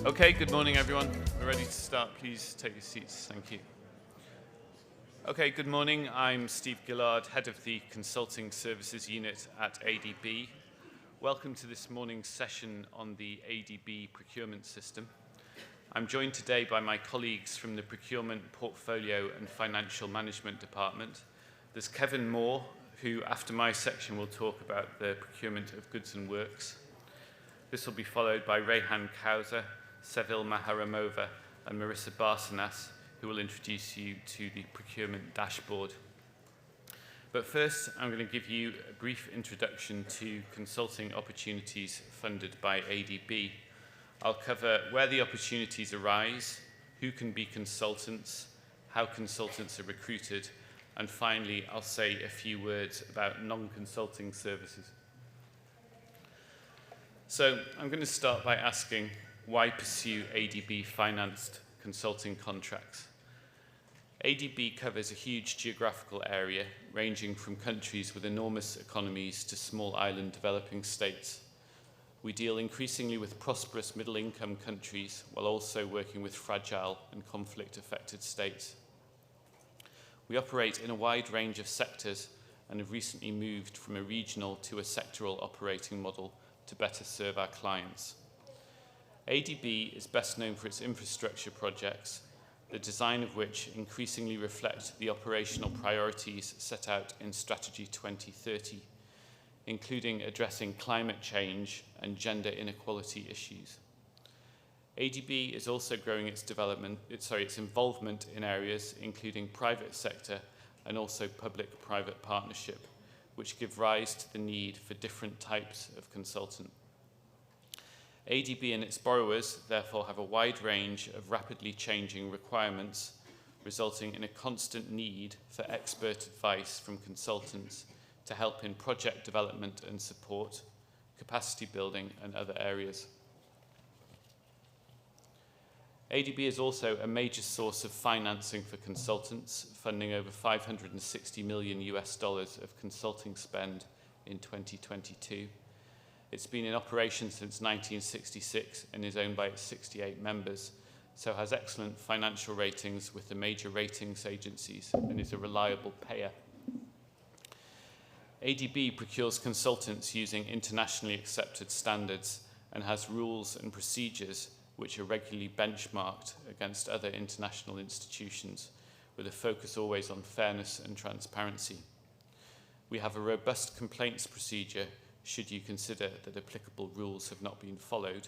Okay, good morning everyone. We're ready to start. Please take your seats. Thank you. Okay, good morning. I'm Steve Gillard, Head of the Consulting Services Unit at ADB. Welcome to this morning's session on the ADB procurement system. I'm joined today by my colleagues from the Procurement, Portfolio and Financial Management Department. There's Kevin Moore, who after my section will talk about the procurement of goods and works. This will be followed by Rehan Kauser, Sevil Maharamova and Marissa Barsanas, who will introduce you to the procurement dashboard. But first, I'm going to give you a brief introduction to consulting opportunities funded by ADB. I'll cover where the opportunities arise, who can be consultants, how consultants are recruited, and finally, I'll say a few words about non-consulting services. So I'm going to start by asking, why pursue ADB-financed consulting contracts? ADB covers a huge geographical area, ranging from countries with enormous economies to small island developing states. We deal increasingly with prosperous middle-income countries, while also working with fragile and conflict-affected states. We operate in a wide range of sectors and have recently moved from a regional to a sectoral operating model to better serve our clients. ADB is best known for its infrastructure projects, the design of which increasingly reflect the operational priorities set out in Strategy 2030, including addressing climate change and gender inequality issues. ADB is also growing its involvement in areas including private sector and also public-private partnership, which give rise to the need for different types of consultant. ADB and its borrowers therefore have a wide range of rapidly changing requirements, resulting in a constant need for expert advice from consultants to help in project development and support, capacity building and other areas. ADB is also a major source of financing for consultants, funding over $560 million of consulting spend in 2022. It's been in operation since 1966 and is owned by its 68 members, so has excellent financial ratings with the major ratings agencies and is a reliable payer. ADB procures consultants using internationally accepted standards and has rules and procedures which are regularly benchmarked against other international institutions, with a focus always on fairness and transparency. We have a robust complaints procedure should you consider that applicable rules have not been followed.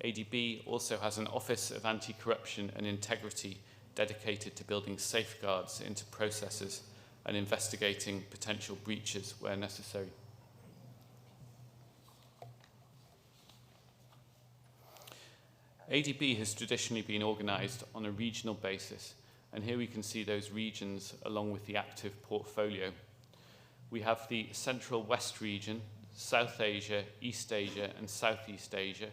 ADB also has an Office of Anti-Corruption and Integrity dedicated to building safeguards into processes and investigating potential breaches where necessary. ADB has traditionally been organised on a regional basis, and here we can see those regions along with the active portfolio. We have the Central West region, South Asia, East Asia and Southeast Asia.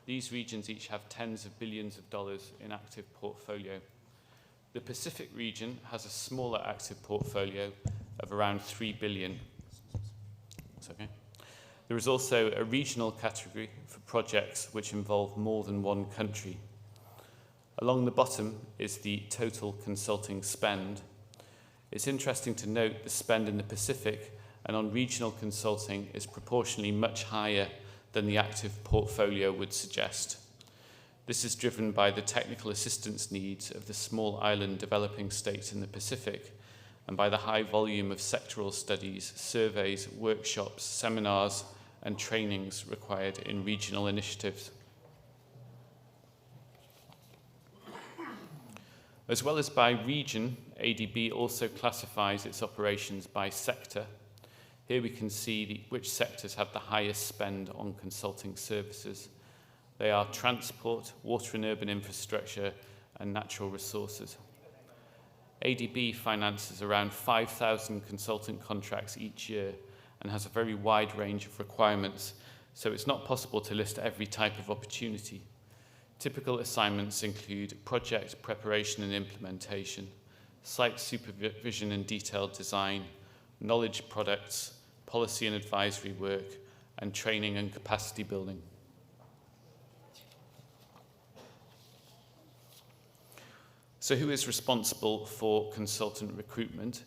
These regions each have tens of billions of dollars in active portfolio. The Pacific region has a smaller active portfolio of around $3 billion. That's okay. There is also a regional category for projects which involve more than one country. Along the bottom is the total consulting spend. It's interesting to note the spend in the Pacific and on regional consulting is proportionally much higher than the active portfolio would suggest. This is driven by the technical assistance needs of the small island developing states in the Pacific and by the high volume of sectoral studies, surveys, workshops, seminars, and trainings required in regional initiatives. As well as by region, ADB also classifies its operations by sector. Here we can see which sectors have the highest spend on consulting services. They are transport, water and urban infrastructure, and natural resources. ADB finances around 5,000 consultant contracts each year and has a very wide range of requirements, so it's not possible to list every type of opportunity. Typical assignments include project preparation and implementation, site supervision and detailed design, knowledge products, policy and advisory work, and training and capacity building. So who is responsible for consultant recruitment?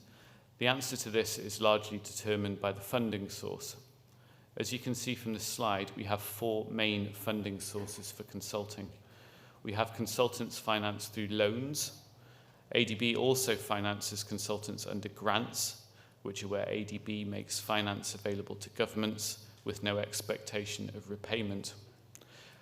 The answer to this is largely determined by the funding source. As you can see from the slide, we have 4 main funding sources for consulting. We have consultants financed through loans. ADB also finances consultants under grants, which are where ADB makes finance available to governments with no expectation of repayment.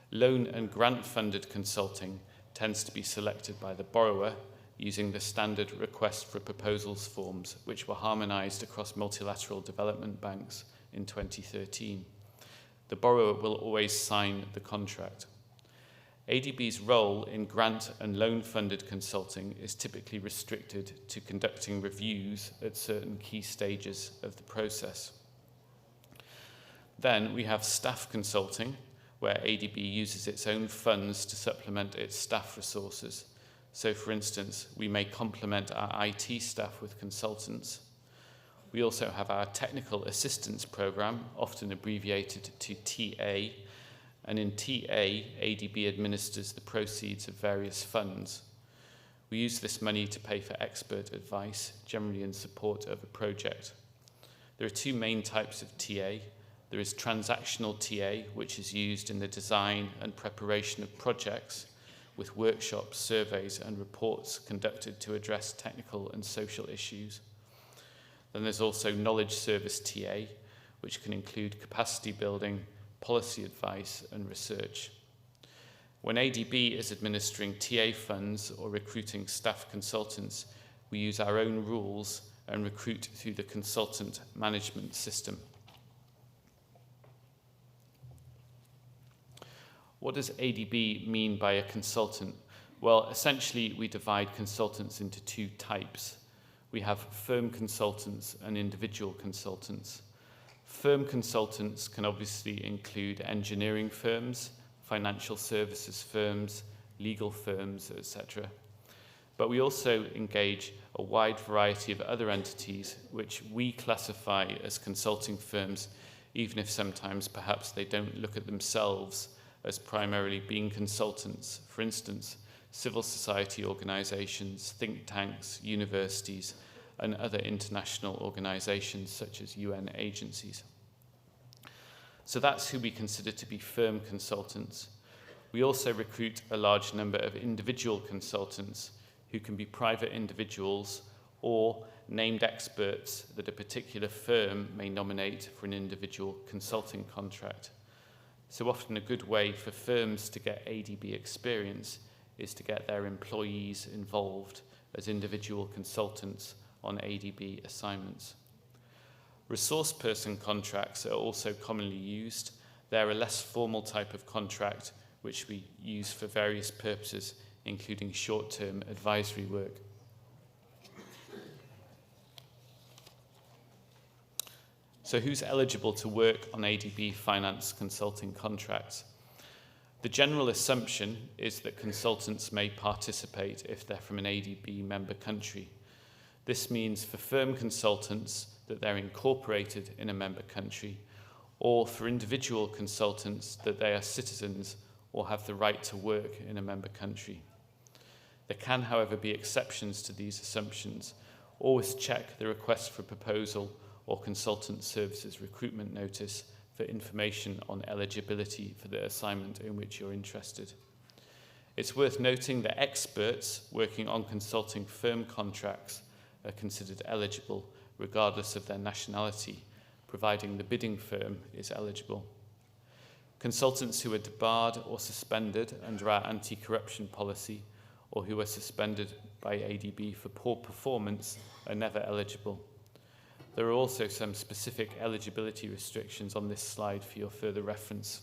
Loan and grant-funded consulting tends to be selected by the borrower using the standard request for proposals forms, which were harmonised across multilateral development banks in 2013. The borrower will always sign the contract. ADB's role in grant and loan-funded consulting is typically restricted to conducting reviews at certain key stages of the process. Then we have staff consulting, where ADB uses its own funds to supplement its staff resources. So, for instance, we may complement our IT staff with consultants. We also have our Technical Assistance Programme, often abbreviated to TA, and in TA, ADB administers the proceeds of various funds. We use this money to pay for expert advice, generally in support of a project. There are 2 main types of TA. There is transactional TA, which is used in the design and preparation of projects, with workshops, surveys, and reports conducted to address technical and social issues. Then there's also knowledge service TA, which can include capacity building, policy advice, and research. When ADB is administering TA funds or recruiting staff consultants, we use our own rules and recruit through the consultant management system. What does ADB mean by a consultant? Well, essentially, we divide consultants into 2 types. We have firm consultants and individual consultants. Firm consultants can obviously include engineering firms, financial services firms, legal firms, etc. But we also engage a wide variety of other entities which we classify as consulting firms, even if sometimes perhaps they don't look at themselves as primarily being consultants. For instance, civil society organisations, think tanks, universities, and other international organisations such as UN agencies. So that's who we consider to be firm consultants. We also recruit a large number of individual consultants who can be private individuals or named experts that a particular firm may nominate for an individual consulting contract. So often a good way for firms to get ADB experience is to get their employees involved as individual consultants on ADB assignments. Resource person contracts are also commonly used. They're a less formal type of contract which we use for various purposes, including short-term advisory work. So who's eligible to work on ADB finance consulting contracts? The general assumption is that consultants may participate if they're from an ADB member country. This means for firm consultants that they're incorporated in a member country, or for individual consultants that they are citizens or have the right to work in a member country. There can, however, be exceptions to these assumptions. Always check the request for proposal or consultant services recruitment notice for information on eligibility for the assignment in which you're interested. It's worth noting that experts working on consulting firm contracts are considered eligible regardless of their nationality, providing the bidding firm is eligible. Consultants who are debarred or suspended under our anti-corruption policy or who are suspended by ADB for poor performance are never eligible. There are also some specific eligibility restrictions on this slide for your further reference.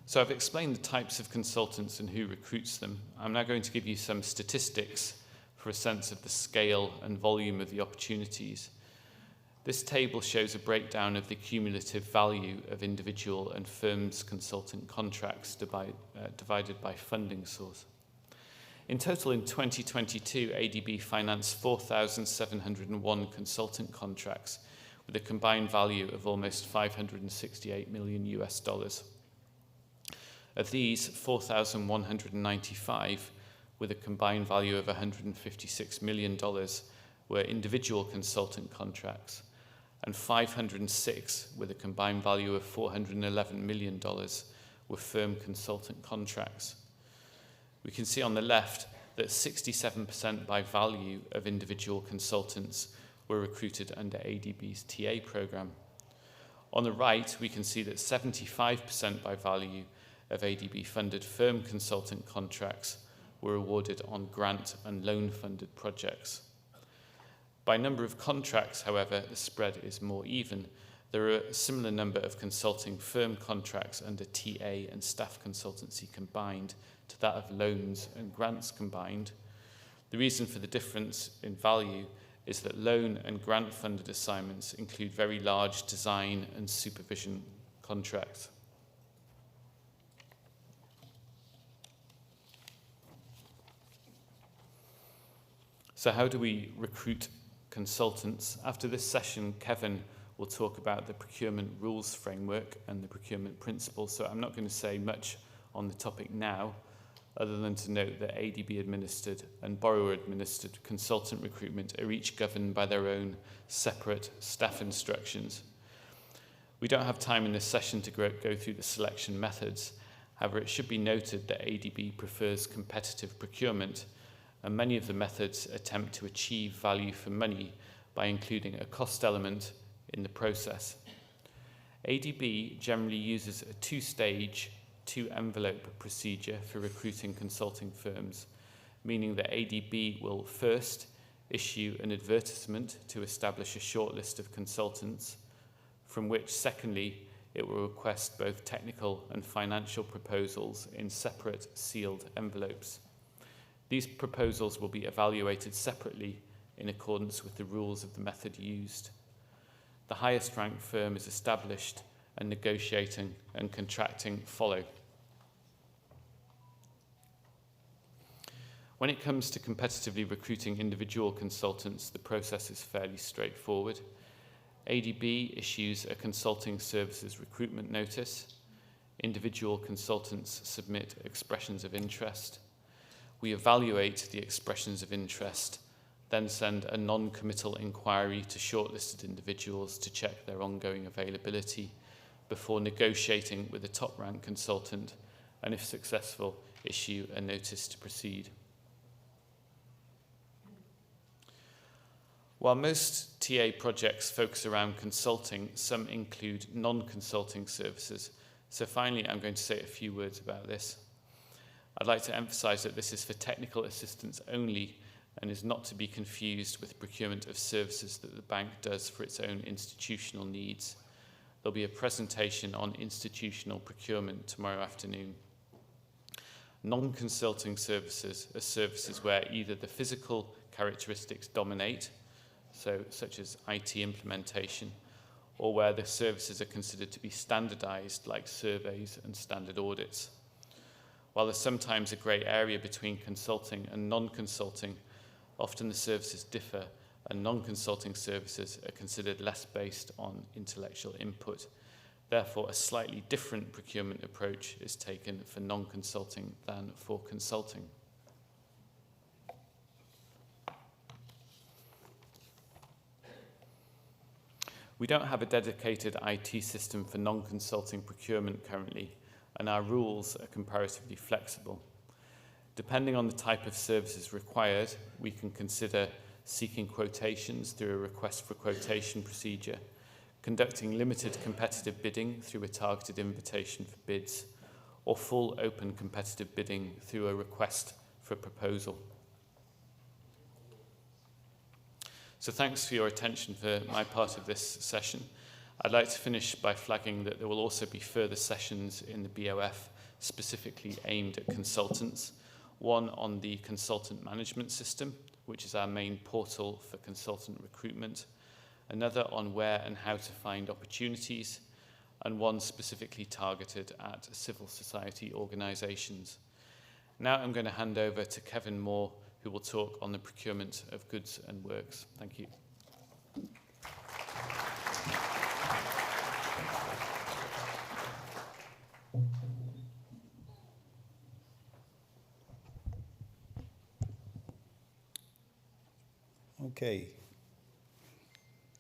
So I've explained the types of consultants and who recruits them. I'm now going to give you some statistics for a sense of the scale and volume of the opportunities. This table shows a breakdown of the cumulative value of individual and firms' consultant contracts divided by funding source. In total, in 2022, ADB financed 4,701 consultant contracts with a combined value of almost $568 million US. Of these, 4,195, with a combined value of $156 million, were individual consultant contracts, and 506, with a combined value of $411 million, were firm consultant contracts. We can see on the left that 67% by value of individual consultants were recruited under ADB's TA programme. On the right, we can see that 75% by value of ADB-funded firm consultant contracts were awarded on grant and loan-funded projects. By number of contracts, however, the spread is more even. There are a similar number of consulting firm contracts under TA and staff consultancy combined to that of loans and grants combined. The reason for the difference in value is that loan and grant-funded assignments include very large design and supervision contracts. So how do we recruit consultants? After this session, Kevin will talk about the procurement rules framework and the procurement principles, so I'm not going to say much on the topic now, other than to note that ADB-administered and borrower-administered consultant recruitment are each governed by their own separate staff instructions. We don't have time in this session to go through the selection methods. However, it should be noted that ADB prefers competitive procurement, and many of the methods attempt to achieve value for money by including a cost element in the process. ADB generally uses a two-stage, two-envelope procedure for recruiting consulting firms, meaning that ADB will first issue an advertisement to establish a short list of consultants, from which, secondly, it will request both technical and financial proposals in separate sealed envelopes. These proposals will be evaluated separately in accordance with the rules of the method used. The highest ranked firm is established, and negotiating and contracting follow. When it comes to competitively recruiting individual consultants, the process is fairly straightforward. ADB issues a consulting services recruitment notice. Individual consultants submit expressions of interest. We evaluate the expressions of interest, then send a non-committal inquiry to shortlisted individuals to check their ongoing availability before negotiating with a top-ranked consultant, and if successful, issue a notice to proceed. While most TA projects focus around consulting, some include non-consulting services. So finally, I'm going to say a few words about this. I'd like to emphasize that this is for technical assistance only and is not to be confused with procurement of services that the bank does for its own institutional needs. There'll be a presentation on institutional procurement tomorrow afternoon. Non-consulting services are services where either the physical characteristics dominate, such as IT implementation, or where the services are considered to be standardized, like surveys and standard audits. While there's sometimes a grey area between consulting and non-consulting, often the services differ, and non-consulting services are considered less based on intellectual input. Therefore, a slightly different procurement approach is taken for non-consulting than for consulting. We don't have a dedicated IT system for non-consulting procurement currently, and our rules are comparatively flexible. Depending on the type of services required, we can consider seeking quotations through a request for quotation procedure, conducting limited competitive bidding through a targeted invitation for bids, or full open competitive bidding through a request for proposal. So thanks for your attention for my part of this session. I'd like to finish by flagging that there will also be further sessions in the BOF specifically aimed at consultants, one on the consultant management system, which is our main portal for consultant recruitment, another on where and how to find opportunities, and one specifically targeted at civil society organisations. Now I'm going to hand over to Kevin Moore, who will talk on the procurement of goods and works. Thank you. Okay,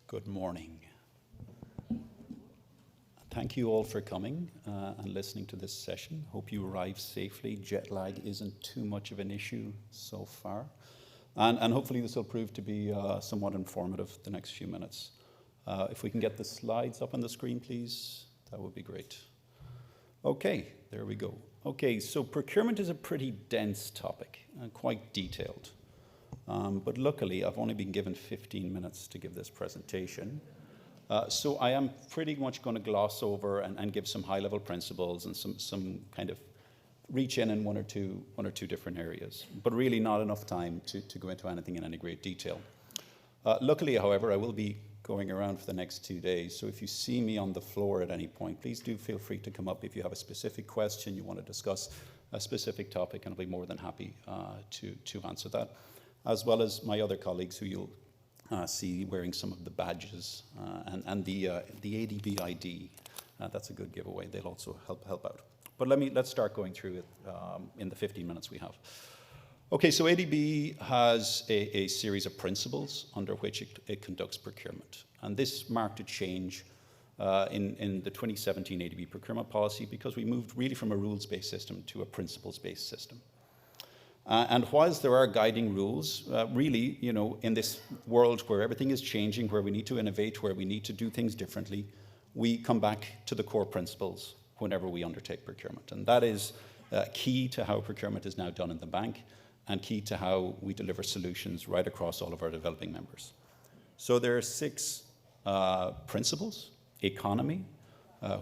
good morning. Thank you all for coming and listening to this session. Hope you arrived safely. Jet lag isn't too much of an issue so far. And hopefully this will prove to be somewhat informative the next few minutes. If we can get the slides up on the screen, please, that would be great. Okay, there we go. Okay, so procurement is a pretty dense topic and quite detailed. But luckily, I've only been given 15 minutes to give this presentation. So I am pretty much going to gloss over and give some high-level principles and some kind of reach in one or two different areas, but really not enough time to go into anything in any great detail. Luckily, however, I will be going around for the next 2 days, so if you see me on the floor at any point, please do feel free to come up if you have a specific question, you want to discuss a specific topic, and I'll be more than happy to answer that, as well as my other colleagues who you'll see wearing some of the badges and the ADB ID. That's a good giveaway. They'll also help out. But let's start going through it in the 15 minutes we have. Okay, so ADB has a series of principles under which it conducts procurement. And this marked a change in the 2017 ADB procurement policy because we moved really from a rules-based system to a principles-based system. And whilst there are guiding rules, really, you know, in this world where everything is changing, where we need to innovate, where we need to do things differently, we come back to the core principles whenever we undertake procurement. And that is key to how procurement is now done in the bank and key to how we deliver solutions right across all of our developing members. So there are 6 principles. Economy,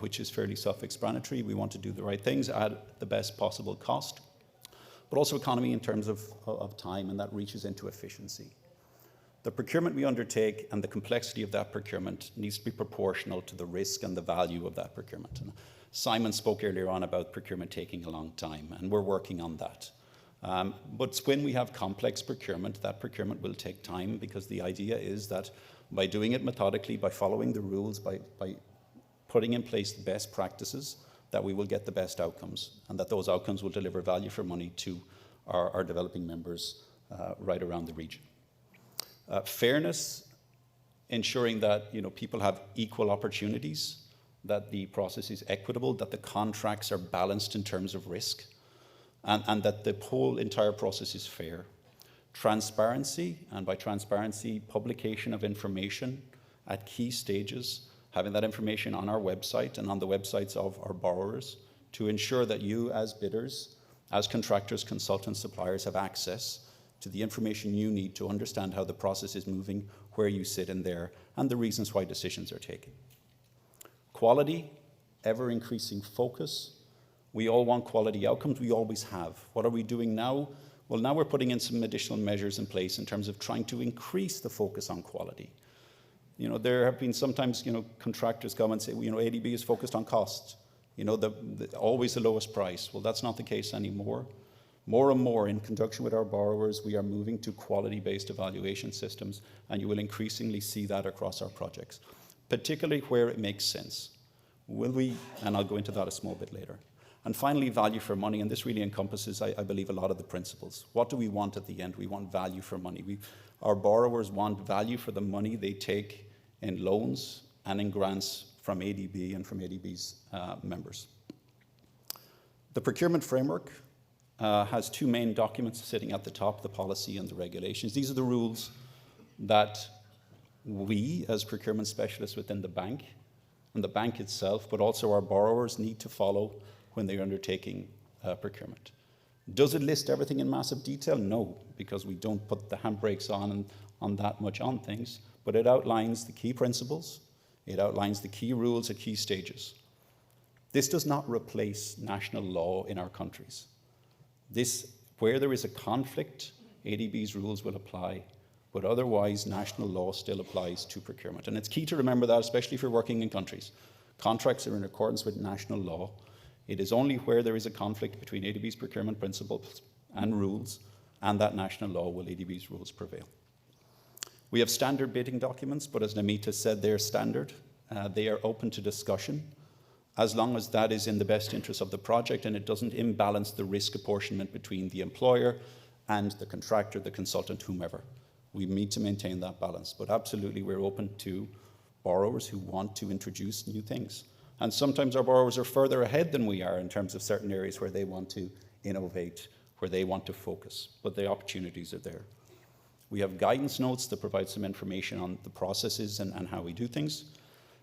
which is fairly self-explanatory. We want to do the right things at the best possible cost. But also economy in terms of time, and that reaches into efficiency. The procurement we undertake and the complexity of that procurement needs to be proportional to the risk and the value of that procurement. And Simon spoke earlier on about procurement taking a long time, and we're working on that. But when we have complex procurement, that procurement will take time because the idea is that by doing it methodically, by following the rules, by putting in place the best practices, that we will get the best outcomes, and that those outcomes will deliver value for money to our developing members right around the region. Fairness, ensuring that people have equal opportunities, that the process is equitable, that the contracts are balanced in terms of risk, and that the whole entire process is fair. Transparency, and by transparency, publication of information at key stages, having that information on our website and on the websites of our borrowers to ensure that you as bidders, as contractors, consultants, suppliers have access to the information you need to understand how the process is moving, where you sit in there, and the reasons why decisions are taken. Quality, ever-increasing focus. We all want quality outcomes. We always have. What are we doing now? Well, now we're putting in some additional measures in place in terms of trying to increase the focus on quality. There have been sometimes, contractors come and say, ADB is focused on cost, always the lowest price. Well, that's not the case anymore. More and more in conjunction with our borrowers, we are moving to quality-based evaluation systems, and you will increasingly see that across our projects, particularly where it makes sense. Will we, and I'll go into that a small bit later. And finally, value for money, and this really encompasses, I believe, a lot of the principles. What do we want at the end? We want value for money. Our borrowers want value for the money they take in loans and in grants from ADB and from ADB's members. The procurement framework has 2 main documents sitting at the top, the policy and the regulations. These are the rules that we, as procurement specialists within the bank, and the bank itself, but also our borrowers need to follow when they're undertaking procurement. Does it list everything in massive detail? No, because we don't put the handbrakes on that much on things, but it outlines the key principles, it outlines the key rules at key stages. This does not replace national law in our countries. Where there is a conflict, ADB's rules will apply, but otherwise national law still applies to procurement. And it's key to remember that, especially if you're working in countries. Contracts are in accordance with national law. It is only where there is a conflict between ADB's procurement principles and rules and that national law will ADB's rules prevail. We have standard bidding documents, but as Namita said, they're standard. They are open to discussion as long as that is in the best interest of the project and it doesn't imbalance the risk apportionment between the employer and the contractor, the consultant, whomever. We need to maintain that balance, but absolutely we're open to borrowers who want to introduce new things. And sometimes our borrowers are further ahead than we are in terms of certain areas where they want to innovate, where they want to focus, but the opportunities are there. We have guidance notes that provide some information on the processes and how we do things.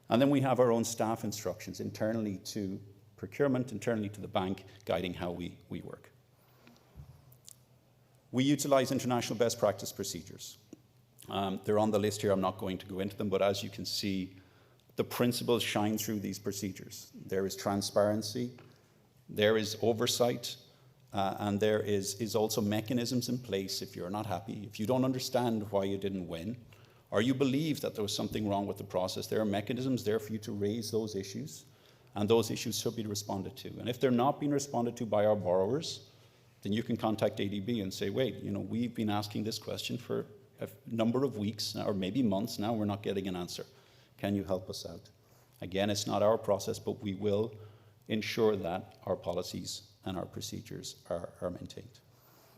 And then we have our own staff instructions internally to procurement, internally to the bank, guiding how we work. We utilize international best practice procedures. They're on the list here. I'm not going to go into them, but as you can see, the principles shine through these procedures. There is transparency, there is oversight, and there is also mechanisms in place if you're not happy, if you don't understand why you didn't win, or you believe that there was something wrong with the process. There are mechanisms there for you to raise those issues, and those issues should be responded to. And if they're not being responded to by our borrowers, then you can contact ADB and say, wait, we've been asking this question for a number of weeks or maybe months now, we're not getting an answer. Can you help us out? Again, it's not our process, but we will ensure that our policies and our procedures are maintained.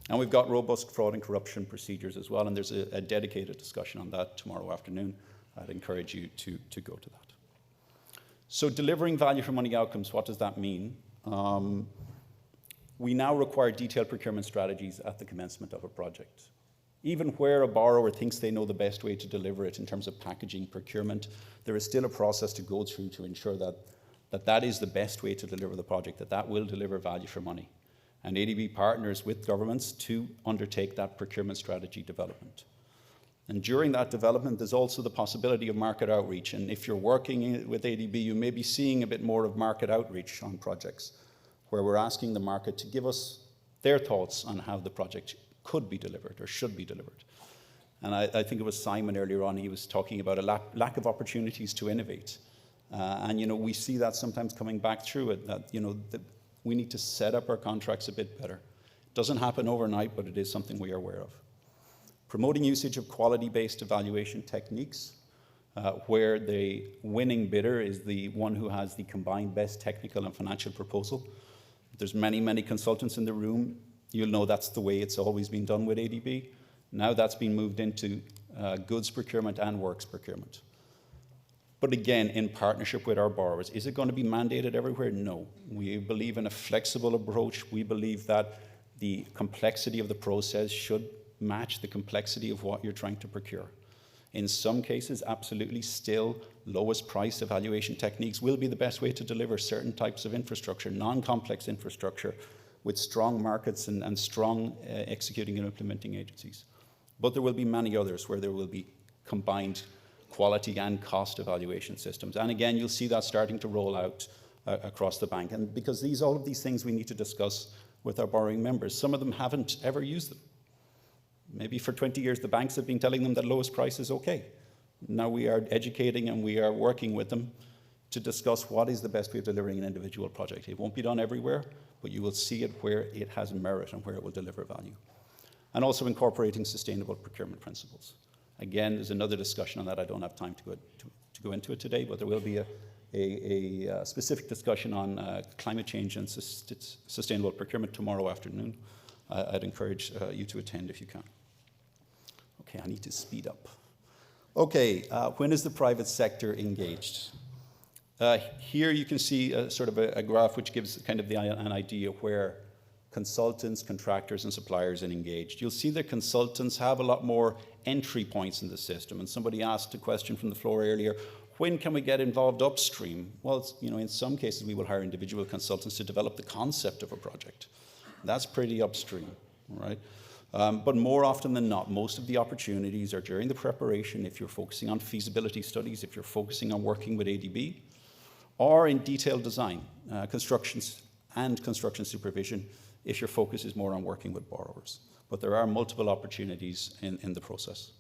And we've got robust fraud and corruption procedures as well, and there's a dedicated discussion on that tomorrow afternoon. I'd encourage you to go to that. So delivering value for money outcomes, what does that mean? We now require detailed procurement strategies at the commencement of a project. Even where a borrower thinks they know the best way to deliver it in terms of packaging, procurement, there is still a process to go through to ensure that is the best way to deliver the project, that will deliver value for money. And ADB partners with governments to undertake that procurement strategy development. And during that development, there's also the possibility of market outreach. And if you're working with ADB, you may be seeing a bit more of market outreach on projects, where we're asking the market to give us their thoughts on how the project could be delivered or should be delivered. And I think it was Simon earlier on, he was talking about a lack of opportunities to innovate. And we see that sometimes coming back through it, that we need to set up our contracts a bit better. It doesn't happen overnight, but it is something we are aware of. Promoting usage of quality-based evaluation techniques, where the winning bidder is the one who has the combined best technical and financial proposal. There's many, many consultants in the room. You'll know that's the way it's always been done with ADB. Now that's been moved into goods procurement and works procurement. But again, in partnership with our borrowers. Is it going to be mandated everywhere? No. We believe in a flexible approach. We believe that the complexity of the process should match the complexity of what you're trying to procure. In some cases, absolutely still lowest price evaluation techniques will be the best way to deliver certain types of infrastructure, non-complex infrastructure, with strong markets and strong executing and implementing agencies. But there will be many others where there will be combined quality and cost evaluation systems. And again, you'll see that starting to roll out across the bank. And because all of these things we need to discuss with our borrowing members. Some of them haven't ever used them. Maybe for 20 years, the banks have been telling them that lowest price is okay. Now we are educating and we are working with them to discuss what is the best way of delivering an individual project. It won't be done everywhere, but you will see it where it has merit and where it will deliver value. And also incorporating sustainable procurement principles. Again, there's another discussion on that. I don't have time to go into it today, but there will be a specific discussion on climate change and sustainable procurement tomorrow afternoon. I'd encourage you to attend if you can. Okay, I need to speed up. Okay, when is the private sector engaged? Here you can see sort of a graph which gives kind of an idea of where consultants, contractors, and suppliers are engaged. You'll see that consultants have a lot more entry points in the system. And somebody asked a question from the floor earlier, when can we get involved upstream? Well, in some cases we will hire individual consultants to develop the concept of a project. That's pretty upstream, right? But more often than not, most of the opportunities are during the preparation, if you're focusing on feasibility studies, if you're focusing on working with ADB, or in detailed design, constructions and construction supervision, if your focus is more on working with borrowers. But there are multiple opportunities in the process.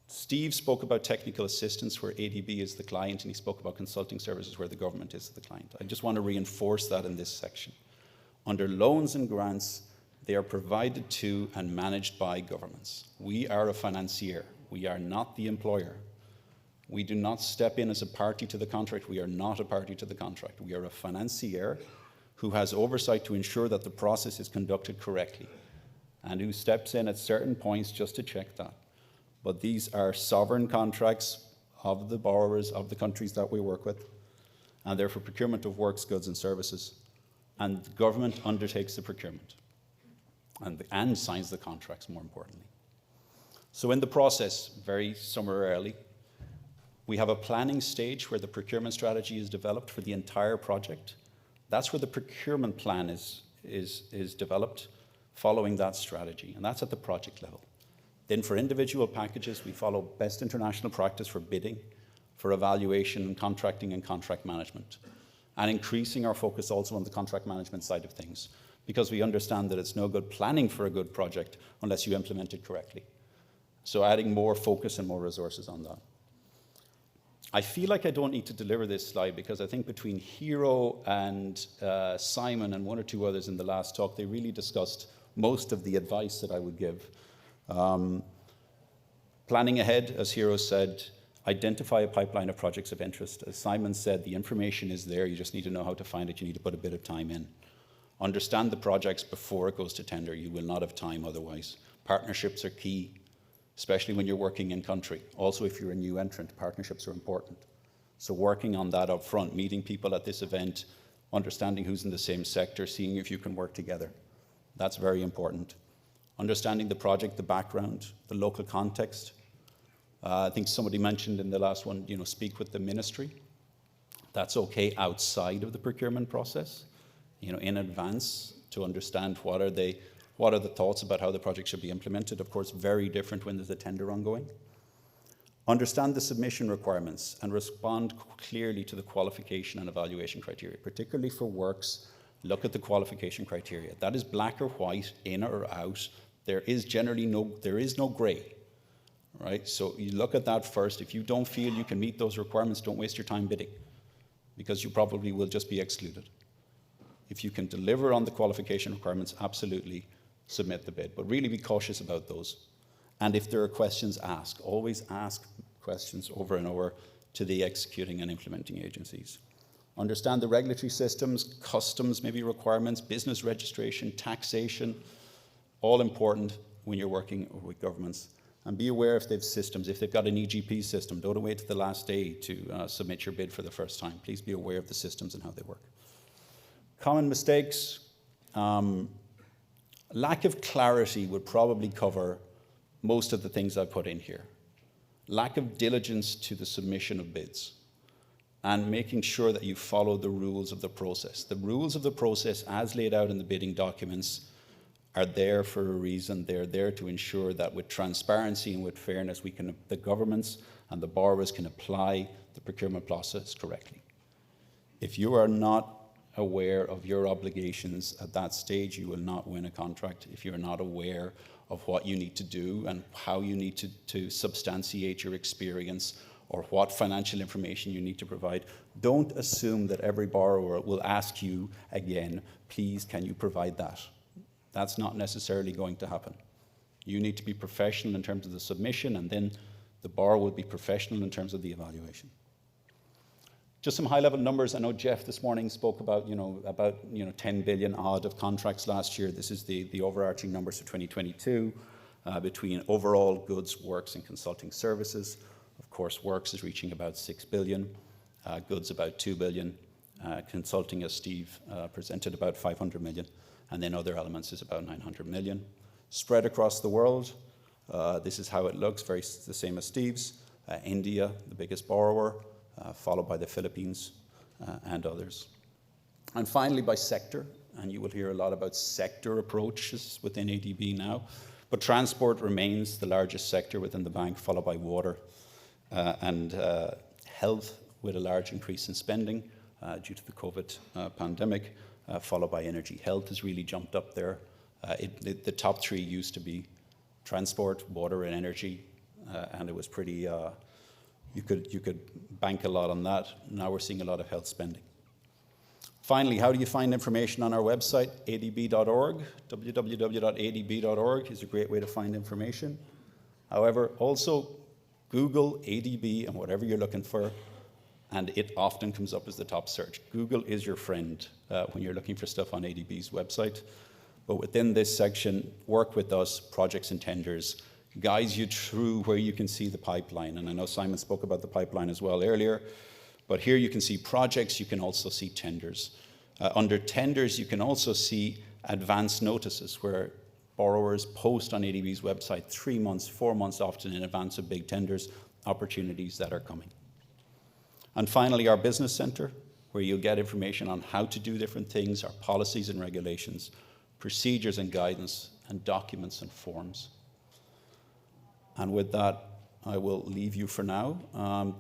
Steve spoke about technical assistance where ADB is the client, and he spoke about consulting services where the government is the client. I just want to reinforce that in this section. Under loans and grants, they are provided to and managed by governments. We are a financier. We are not the employer. We do not step in as a party to the contract. We are not a party to the contract. We are a financier who has oversight to ensure that the process is conducted correctly. and who steps in at certain points just to check that. But these are sovereign contracts of the borrowers of the countries that we work with, and they're for procurement of works, goods and services. And the government undertakes the procurement and signs the contracts, more importantly. So in the process, very summarily, we have a planning stage where the procurement strategy is developed for the entire project. That's where the procurement plan is developed following that strategy, and that's at the project level. Then for individual packages, we follow best international practice for bidding, for evaluation and contracting and contract management, and increasing our focus also on the contract management side of things, because we understand that it's no good planning for a good project unless you implement it correctly. So adding more focus and more resources on that. I feel like I don't need to deliver this slide because I think between Hero and Simon and one or two others in the last talk, they really discussed most of the advice that I would give. Planning ahead, as Hero said, identify a pipeline of projects of interest. As Simon said, the information is there, you just need to know how to find it, you need to put a bit of time in. Understand the projects before it goes to tender, you will not have time otherwise. Partnerships are key, especially when you're working in country. Also, if you're a new entrant, partnerships are important. So working on that up front, meeting people at this event, understanding who's in the same sector, seeing if you can work together. That's very important. Understanding the project, the background, the local context. I think somebody mentioned in the last one, speak with the ministry. That's okay outside of the procurement process, in advance to understand what are the thoughts about how the project should be implemented. Of course, very different when there's a tender ongoing. Understand the submission requirements and respond clearly to the qualification and evaluation criteria, particularly for works. Look at the qualification criteria. That is black or white, in or out. There is no gray, right? So you look at that first. If you don't feel you can meet those requirements, don't waste your time bidding, because you probably will just be excluded. If you can deliver on the qualification requirements, absolutely submit the bid, but really be cautious about those. And if there are questions, ask. Always ask questions over and over to the executing and implementing agencies. Understand the regulatory systems, customs, maybe requirements, business registration, taxation, all important when you're working with governments. And be aware if they've systems. If they've got an EGP system, don't wait to the last day to submit your bid for the first time. Please be aware of the systems and how they work. Common mistakes. Lack of clarity would probably cover most of the things I put in here. Lack of diligence to the submission of bids, and making sure that you follow the rules of the process. The rules of the process, as laid out in the bidding documents, are there for a reason. They're there to ensure that with transparency and with fairness, the governments and the borrowers can apply the procurement process correctly. If you are not aware of your obligations at that stage, you will not win a contract. If you're not aware of what you need to do and how you need to substantiate your experience or what financial information you need to provide, don't assume that every borrower will ask you again, please, can you provide that? That's not necessarily going to happen. You need to be professional in terms of the submission, and then the borrower will be professional in terms of the evaluation. Just some high-level numbers. I know Jeff this morning spoke about 10 billion odd of contracts last year. This is the overarching numbers for 2022 between overall goods, works, and consulting services. Of course, works is reaching about 6 billion, goods about 2 billion, consulting, as Steve presented, about 500 million, and then other elements is about 900 million. Spread across the world, this is how it looks, the same as Steve's. India, the biggest borrower, followed by the Philippines and others. And finally, by sector, and you will hear a lot about sector approaches within ADB now, but transport remains the largest sector within the bank, followed by water and health, with a large increase in spending due to the COVID pandemic, followed by energy. Health has really jumped up there. The top three used to be transport, water, and energy, and it was pretty... You could bank a lot on that. Now we're seeing a lot of health spending. Finally, how do you find information on our website? adb.org. www.adb.org is a great way to find information. However, also Google ADB and whatever you're looking for, and it often comes up as the top search. Google is your friend when you're looking for stuff on ADB's website. But within this section, work with us, projects and tenders, guides you through where you can see the pipeline. And I know Simon spoke about the pipeline as well earlier, but here you can see projects, you can also see tenders. Under tenders, you can also see advance notices where borrowers post on ADB's website 3 months, 4 months often in advance of big tenders, opportunities that are coming. And finally, our business center, where you'll get information on how to do different things, our policies and regulations, procedures and guidance, and documents and forms. And with that, I will leave you for now.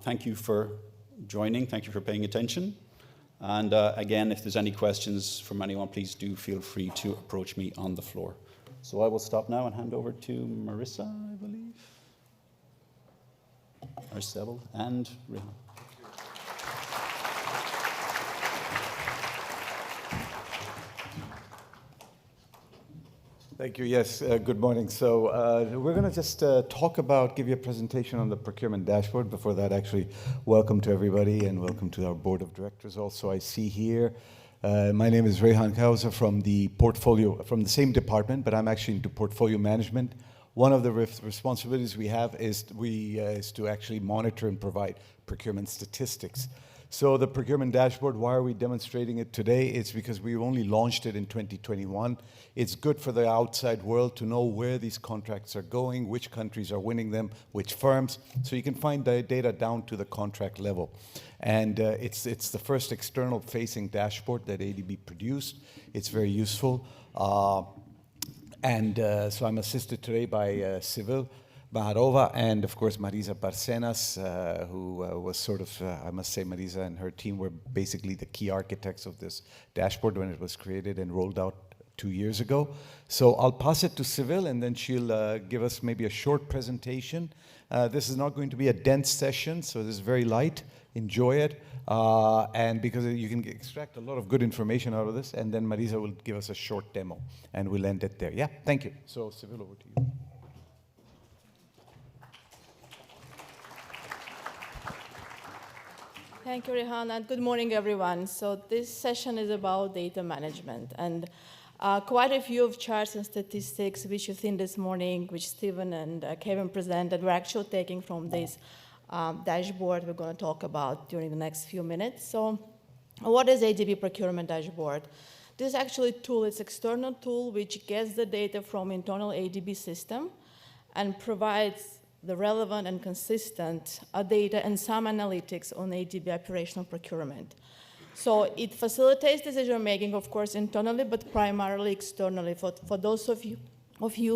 Thank you for joining. Thank you for paying attention. And again, if there's any questions from anyone, please do feel free to approach me on the floor. So I will stop now and hand over to Marissa, I believe, or Seville, and Rehan. Thank you. Yes, good morning. So we're going to just give you a presentation on the procurement dashboard. Before that, actually, welcome to everybody and welcome to our board of directors also. I see here, my name is Rehan Kausa from the same department, but I'm actually into portfolio management. One of the responsibilities we have is to actually monitor and provide procurement statistics. So the procurement dashboard, why are we demonstrating it today? It's because we only launched it in 2021. It's good for the outside world to know where these contracts are going, which countries are winning them, which firms. So you can find the data down to the contract level. And it's the first external facing dashboard that ADB produced. It's very useful. So I'm assisted today by Seville Baharova and, of course, Marisa Barcenas, who was sort of, I must say, Marisa and her team were basically the key architects of this dashboard when it was created and rolled out 2 years ago. So I'll pass it to Seville, and then she'll give us maybe a short presentation. This is not going to be a dense session, so this is very light. Enjoy it. And because you can extract a lot of good information out of this, and then Marisa will give us a short demo, and we'll end it there. Yeah, thank you. So, Seville, over to you. Thank you, Rehan, and good morning, everyone. So this session is about data management, and quite a few of charts and statistics which you've seen this morning, which Stephen and Kevin presented, we're actually taking from this dashboard we're going to talk about during the next few minutes. So what is ADB Procurement Dashboard? This is actually a tool, it's an external tool which gets the data from internal ADB system and provides the relevant and consistent data and some analytics on ADB operational procurement. So it facilitates decision-making, of course, internally, but primarily externally. For those of you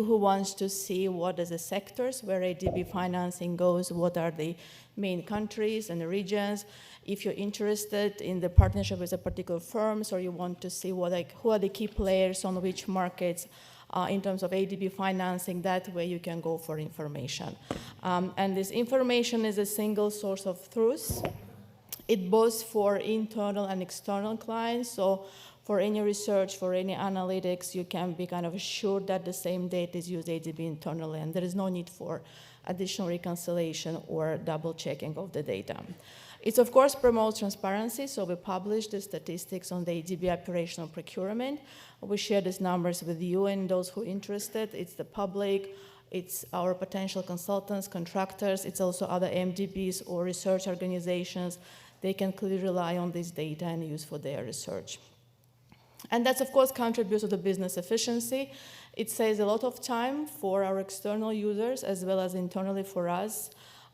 who wants to see what are the sectors where ADB financing goes, what are the main countries and the regions, if you're interested in the partnership with a particular firms, or you want to see who are the key players on which markets, in terms of ADB financing, that way you can go for information. And this information is a single source of truth. It both for internal and external clients. So for any research, for any analytics, you can be kind of assured that the same data is used ADB internally, and there is no need for additional reconciliation or double checking of the data. It, of course, promotes transparency, so we publish the statistics on the ADB operational procurement. We share these numbers with you and those who are interested. It's the public, it's our potential consultants, contractors, it's also other MDBs or research organizations. They can clearly rely on this data and use for their research. And that's, of course, contributes to the business efficiency. It saves a lot of time for our external users as well as internally for us.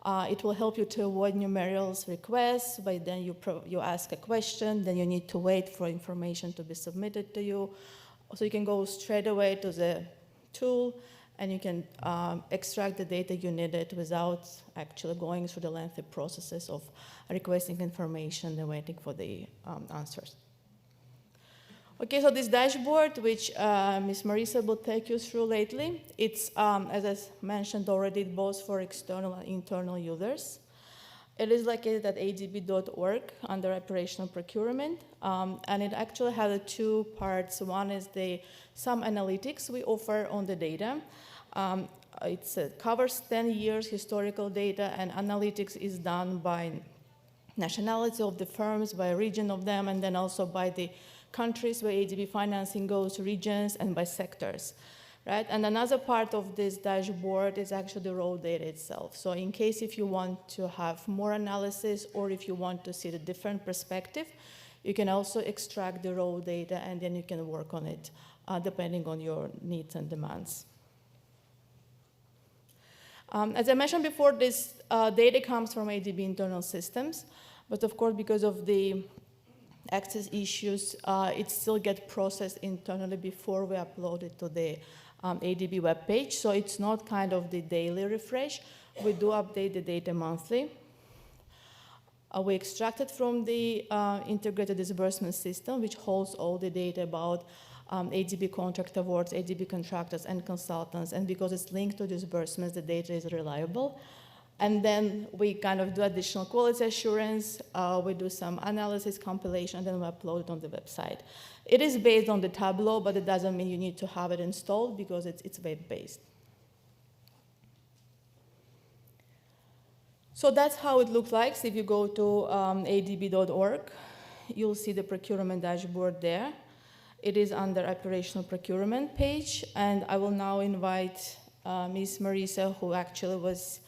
It will help you to avoid numerical requests, but then you ask a question, then you need to wait for information to be submitted to you. So you can go straight away to the tool, and you can extract the data you needed without actually going through the lengthy processes of requesting information and waiting for the answers. Okay, so this dashboard, which Ms. Marisa will take you through lately, it's, as I mentioned already, both for external and internal users. It is located at adb.org under operational procurement, and it actually has two parts. One is some analytics we offer on the data. It covers 10 years historical data, and analytics is done by nationality of the firms, by region of them, and then also by the countries where ADB financing goes, regions, and by sectors. Right? And another part of this dashboard is actually the raw data itself. So in case if you want to have more analysis or if you want to see the different perspective, you can also extract the raw data and then you can work on it depending on your needs and demands. As I mentioned before, this data comes from ADB internal systems, but of course because of the access issues, it still gets processed internally before we upload it to the ADB webpage, so it's not kind of the daily refresh. We do update the data monthly. We extract it from the integrated disbursement system, which holds all the data about ADB contract awards, ADB contractors, and consultants, and because it's linked to disbursements, the data is reliable. And then we kind of do additional quality assurance, we do some analysis, compilation, and then we upload it on the website. It is based on the Tableau, but it doesn't mean you need to have it installed because it's web-based. So that's how it looks like. So if you go to adb.org, you'll see the procurement dashboard there. It is under operational procurement page, and I will now invite Ms. Marisa, who actually was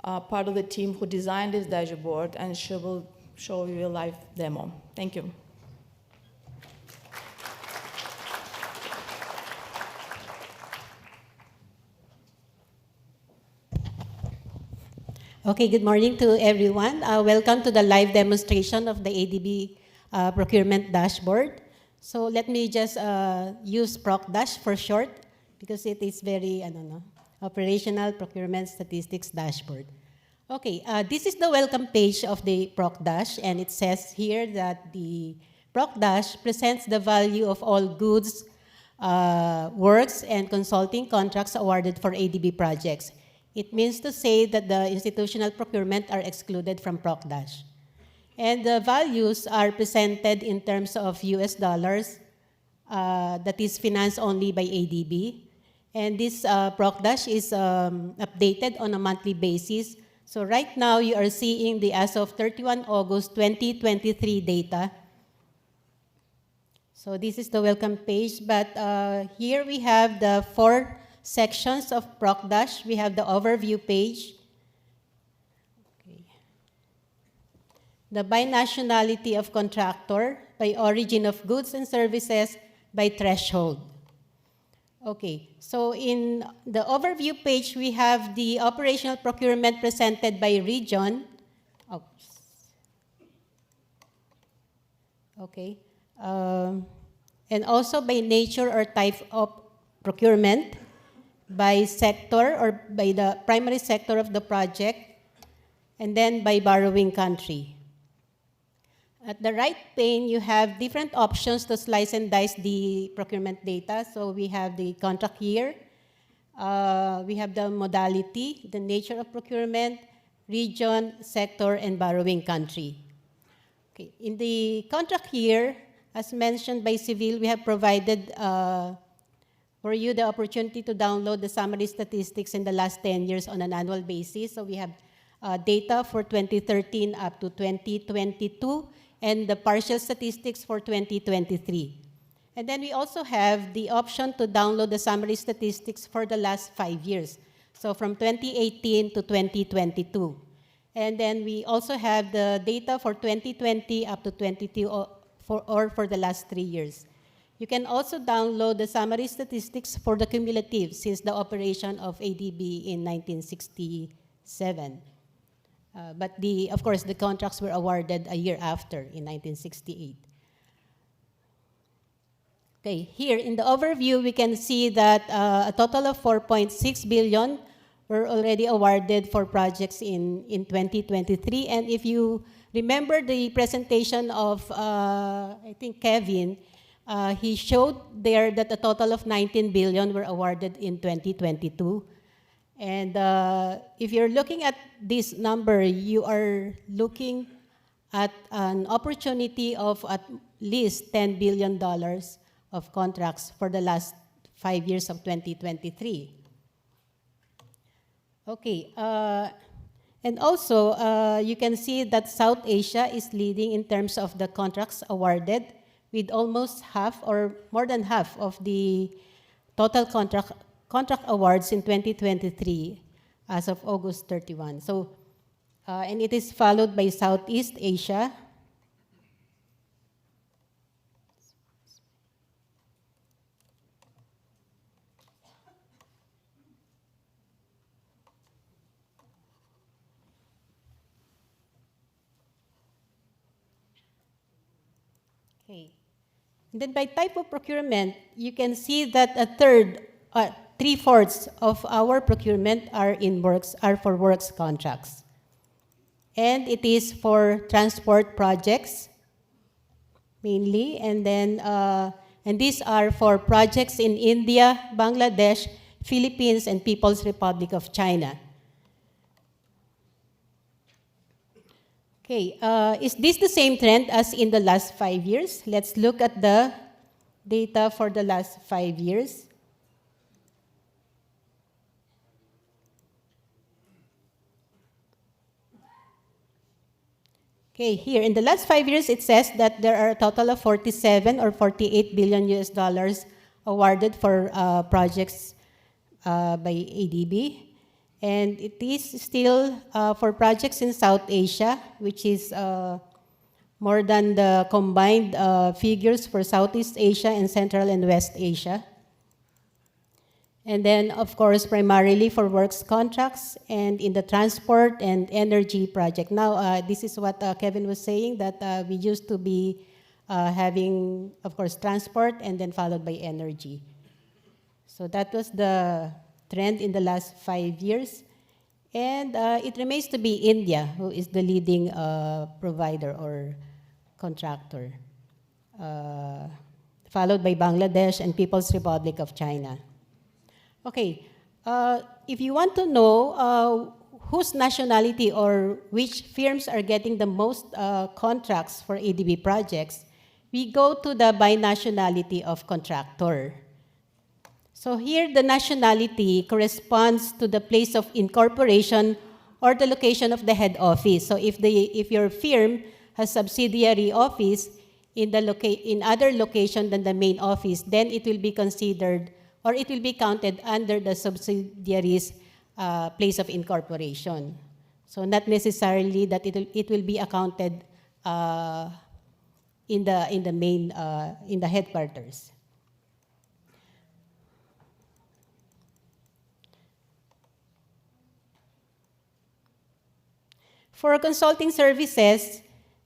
part of the team who designed this dashboard, and she will show you a live demo. Thank you. Okay, good morning to everyone. Welcome to the live demonstration of the ADB procurement dashboard. So let me just use ProcDash for short because it is very, operational procurement statistics dashboard. Okay, this is the welcome page of the ProcDash, and it says here that the ProcDash presents the value of all goods, works, and consulting contracts awarded for ADB projects. It means to say that the institutional procurement are excluded from ProcDash. And the values are presented in terms of US dollars, that is financed only by ADB. And this ProcDash is updated on a monthly basis. So right now you are seeing the as of 31 August 2023 data. So this is the welcome page, but here we have the 4 sections of ProcDash. We have the overview page, the by nationality of contractor, by origin of goods and services, by threshold. Okay, so in the overview page, we have the operational procurement presented by region. Oops. Okay, and also by nature or type of procurement, by sector or by the primary sector of the project, and then by borrowing country. At the right pane, you have different options to slice and dice the procurement data. So we have the contract year, we have the modality, the nature of procurement, region, sector, and borrowing country. Okay. In the contract year, as mentioned by Civil, we have provided for you the opportunity to download the summary statistics in the last 10 years on an annual basis. So we have data for 2013 up to 2022, and the partial statistics for 2023. And then we also have the option to download the summary statistics for the last 5 years, so from 2018 to 2022. And then we also have the data for 2020 up to 22 or for the last 3 years. You can also download the summary statistics for the cumulative since the operation of ADB in 1967. But of course, the contracts were awarded a year after, in 1968. Okay, here in the overview, we can see that a total of 4.6 billion were already awarded for projects in 2023. And if you remember the presentation of, I think, Kevin, he showed there that a total of 19 billion were awarded in 2022. And if you're looking at this number, you are looking at an opportunity of at least $10 billion of contracts for the last 5 years of 2023. Okay, and also you can see that South Asia is leading in terms of the contracts awarded, with almost half or more than half of the total contract awards in 2023 as of August 31. So, and it is followed by Southeast Asia. Okay. And then by type of procurement, you can see that three-fourths of our procurement are for works contracts. And it is for transport projects, mainly, and then and these are for projects in India, Bangladesh, Philippines, and People's Republic of China. Okay, is this the same trend as in the last 5 years? Let's look at the data for the last 5 years. Okay, here in the last 5 years, it says that there are a total of 47 or 48 billion US dollars awarded for projects by ADB. And it is still for projects in South Asia, which is more than the combined figures for Southeast Asia and Central and West Asia. And then, of course, primarily for works contracts and in the transport and energy project. Now, this is what Kevin was saying, that we used to be having, of course, transport and then followed by energy. So that was the trend in the last 5 years. And it remains to be India, who is the leading provider or contractor, followed by Bangladesh and People's Republic of China. Okay, if you want to know whose nationality or which firms are getting the most contracts for ADB projects, we go to the binationality of contractor. So here, the nationality corresponds to the place of incorporation or the location of the head office. So if your firm has subsidiary office in other location than the main office, then it will be considered or it will be counted under the subsidiary's place of incorporation. So not necessarily that it will be accounted in the headquarters. For consulting services,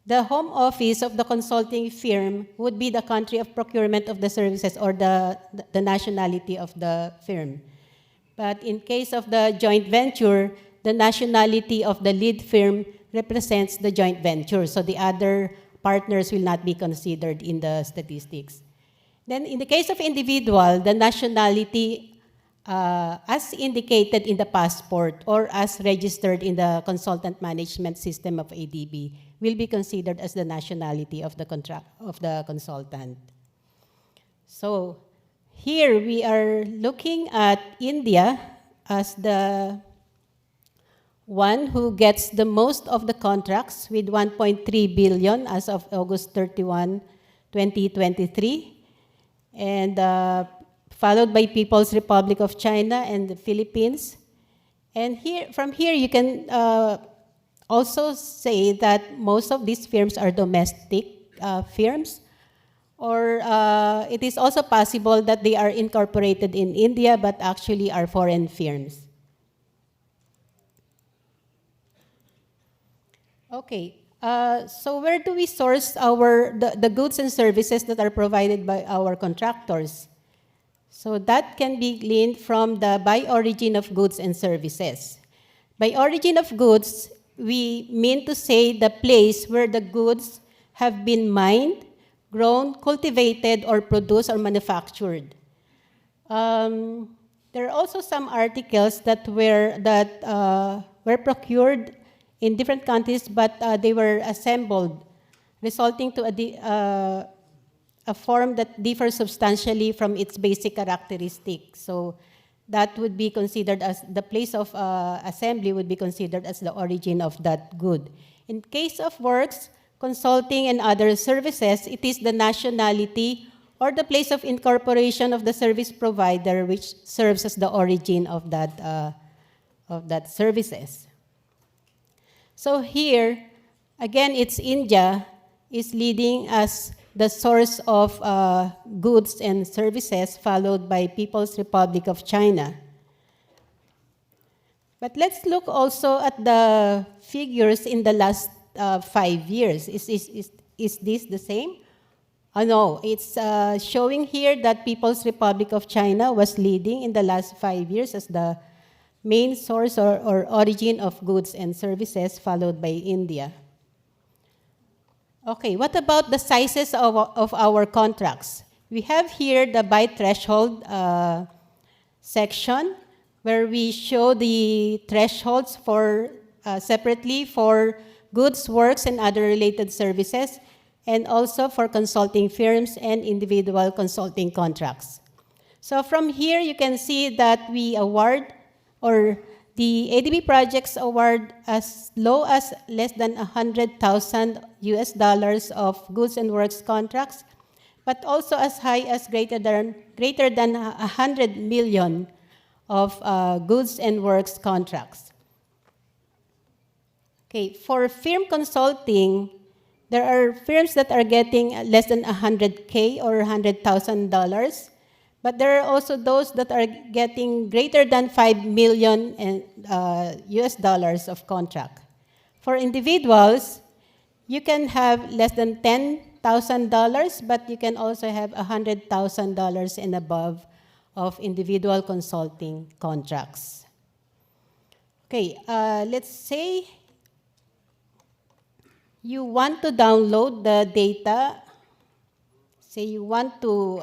the home office of the consulting firm would be the country of procurement of the services or the nationality of the firm. But in case of the joint venture, the nationality of the lead firm represents the joint venture. So the other partners will not be considered in the statistics. Then in the case of individual, the nationality as indicated in the passport or as registered in the consultant management system of ADB will be considered as the nationality of the consultant. So here we are looking at India as the one who gets the most of the contracts with 1.3 billion as of August 31, 2023, and followed by People's Republic of China and the Philippines. And from here, you can also say that most of these firms are domestic firms, or it is also possible that they are incorporated in India but actually are foreign firms. Okay, so where do we source the goods and services that are provided by our contractors? So that can be gleaned from the by origin of goods and services. By origin of goods, we mean to say the place where the goods have been mined, grown, cultivated, or produced or manufactured. There are also some articles that were procured in different countries, but they were assembled, resulting to a form that differs substantially from its basic characteristics. So that would be considered as the place of assembly would be considered as the origin of that good. In case of works, consulting, and other services, it is the nationality or the place of incorporation of the service provider which serves as the origin of that services. So here, again, it's India is leading as the source of goods and services, followed by People's Republic of China. But let's look also at the figures in the last 5 years. Is this the same? Oh, no, it's showing here that People's Republic of China was leading in the last 5 years as the main source or origin of goods and services, followed by India. Okay, what about the sizes of our contracts? We have here the by threshold section, where we show the thresholds for separately for goods, works, and other related services, and also for consulting firms and individual consulting contracts. So from here, you can see that we award, or the ADB projects award as low as less than $100,000 of goods and works contracts, but also as high as greater than 100 million of goods and works contracts. Okay, for firm consulting, there are firms that are getting less than $100K or $100,000, but there are also those that are getting greater than $5 million of contract. For individuals, you can have less than $10,000, but you can also have $100,000 and above of individual consulting contracts. Okay, let's say you want to download the data. Say you want to,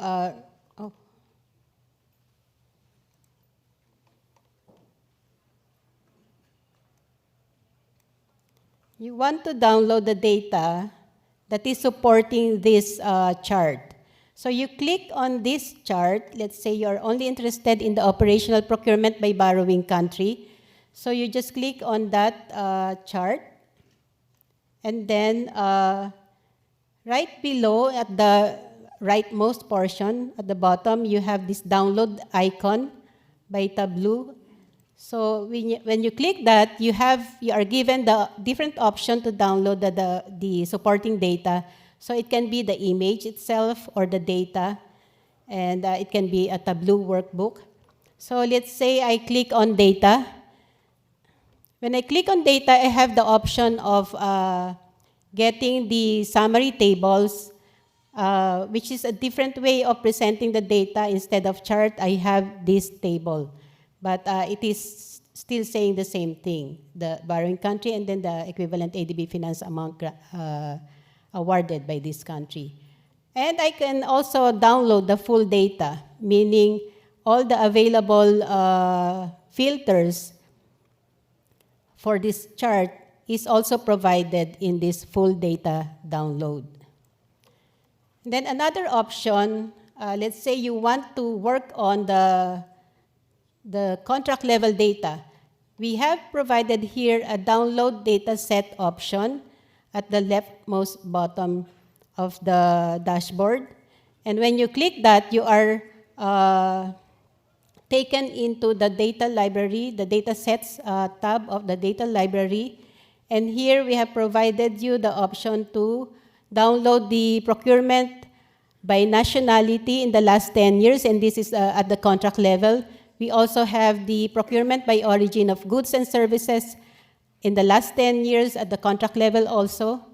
you want to download the data that is supporting this chart. So you click on this chart. Let's say you're only interested in the operational procurement by borrowing country. So you just click on that chart. And then right below at the rightmost portion, at the bottom, you have this download icon by Tableau. So when you click that, you are given the different option to download the supporting data. So it can be the image itself or the data, and it can be a Tableau workbook. So let's say I click on data. When I click on data, I have the option of getting the summary tables, which is a different way of presenting the data. Instead of chart, I have this table. But it is still saying the same thing, the borrowing country and then the equivalent ADB-financed amount awarded by this country. And I can also download the full data, meaning all the available filters for this chart is also provided in this full data download. Then another option, let's say you want to work on the contract level data. We have provided here a download data set option at the leftmost bottom of the dashboard. And when you click that, you are taken into the data library, the data sets tab of the data library. And here we have provided you the option to download the procurement by nationality in the last 10 years, and this is at the contract level. We also have the procurement by origin of goods and services in the last 10 years at the contract level also.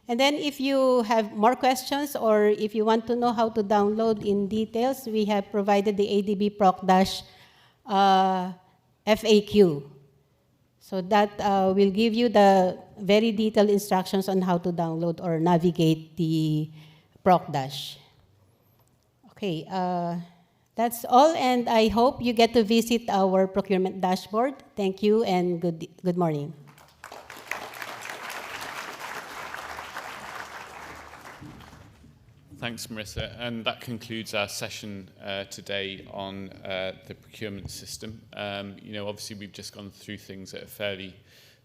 And then if you have more questions or if you want to know how to download in details, we have provided the ADB Proc- FAQ. So that will give you the very detailed instructions on how to download or navigate the Proc-. Okay, that's all, and I hope you get to visit our procurement dashboard. Thank you, and good morning. Thanks, Marissa. And that concludes our session today on the procurement system. Obviously, we've just gone through things at a fairly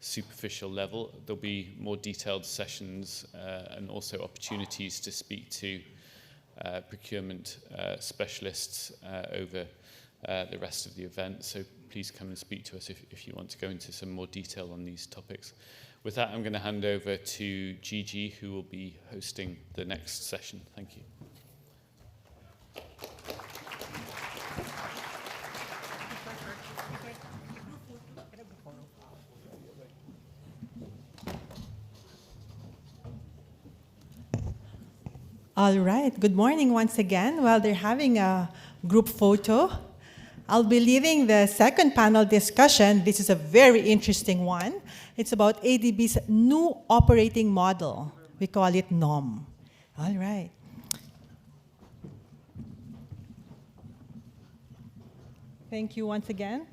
superficial level. There'll be more detailed sessions and also opportunities to speak to procurement specialists over the rest of the event. So please come and speak to us if you want to go into some more detail on these topics. With that, I'm going to hand over to Gigi, who will be hosting the next session. Thank you. All right, good morning once again. While they're having a group photo, I'll be leading the second panel discussion. This is a very interesting one. It's about ADB's new operating model. We call it NOM. All right. Thank you once again.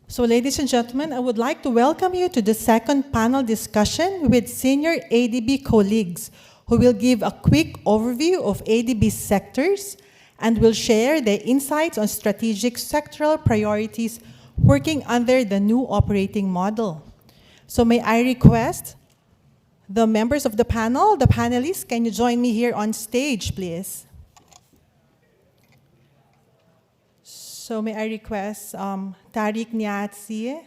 So, ladies and gentlemen, I would like to welcome you to the second panel discussion with senior ADB colleagues who will give a quick overview of ADB sectors and will share their insights on strategic sectoral priorities working under the new operating model. So may I request the members of the panel, the panelists, can you join me here on stage, please? So may I request Tariq Niatsi,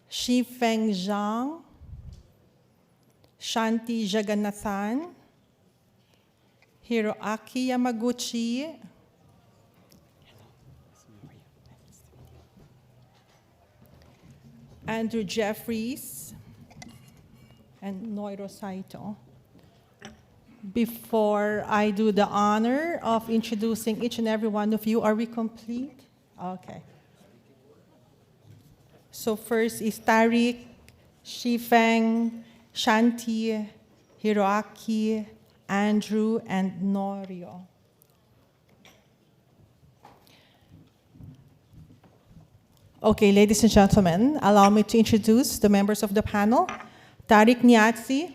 Shifeng Zhang, Shanti Jagannathan, Hiroaki Yamaguchi, Andrew Jeffries, and Noiro Saito. Before I do the honor of introducing each and every one of you, are we complete? Okay. So first is Tariq, Shifeng, Shanti, Hiroaki, Andrew, and Norio. Okay, ladies and gentlemen, allow me to introduce the members of the panel. Tariq Niatsi,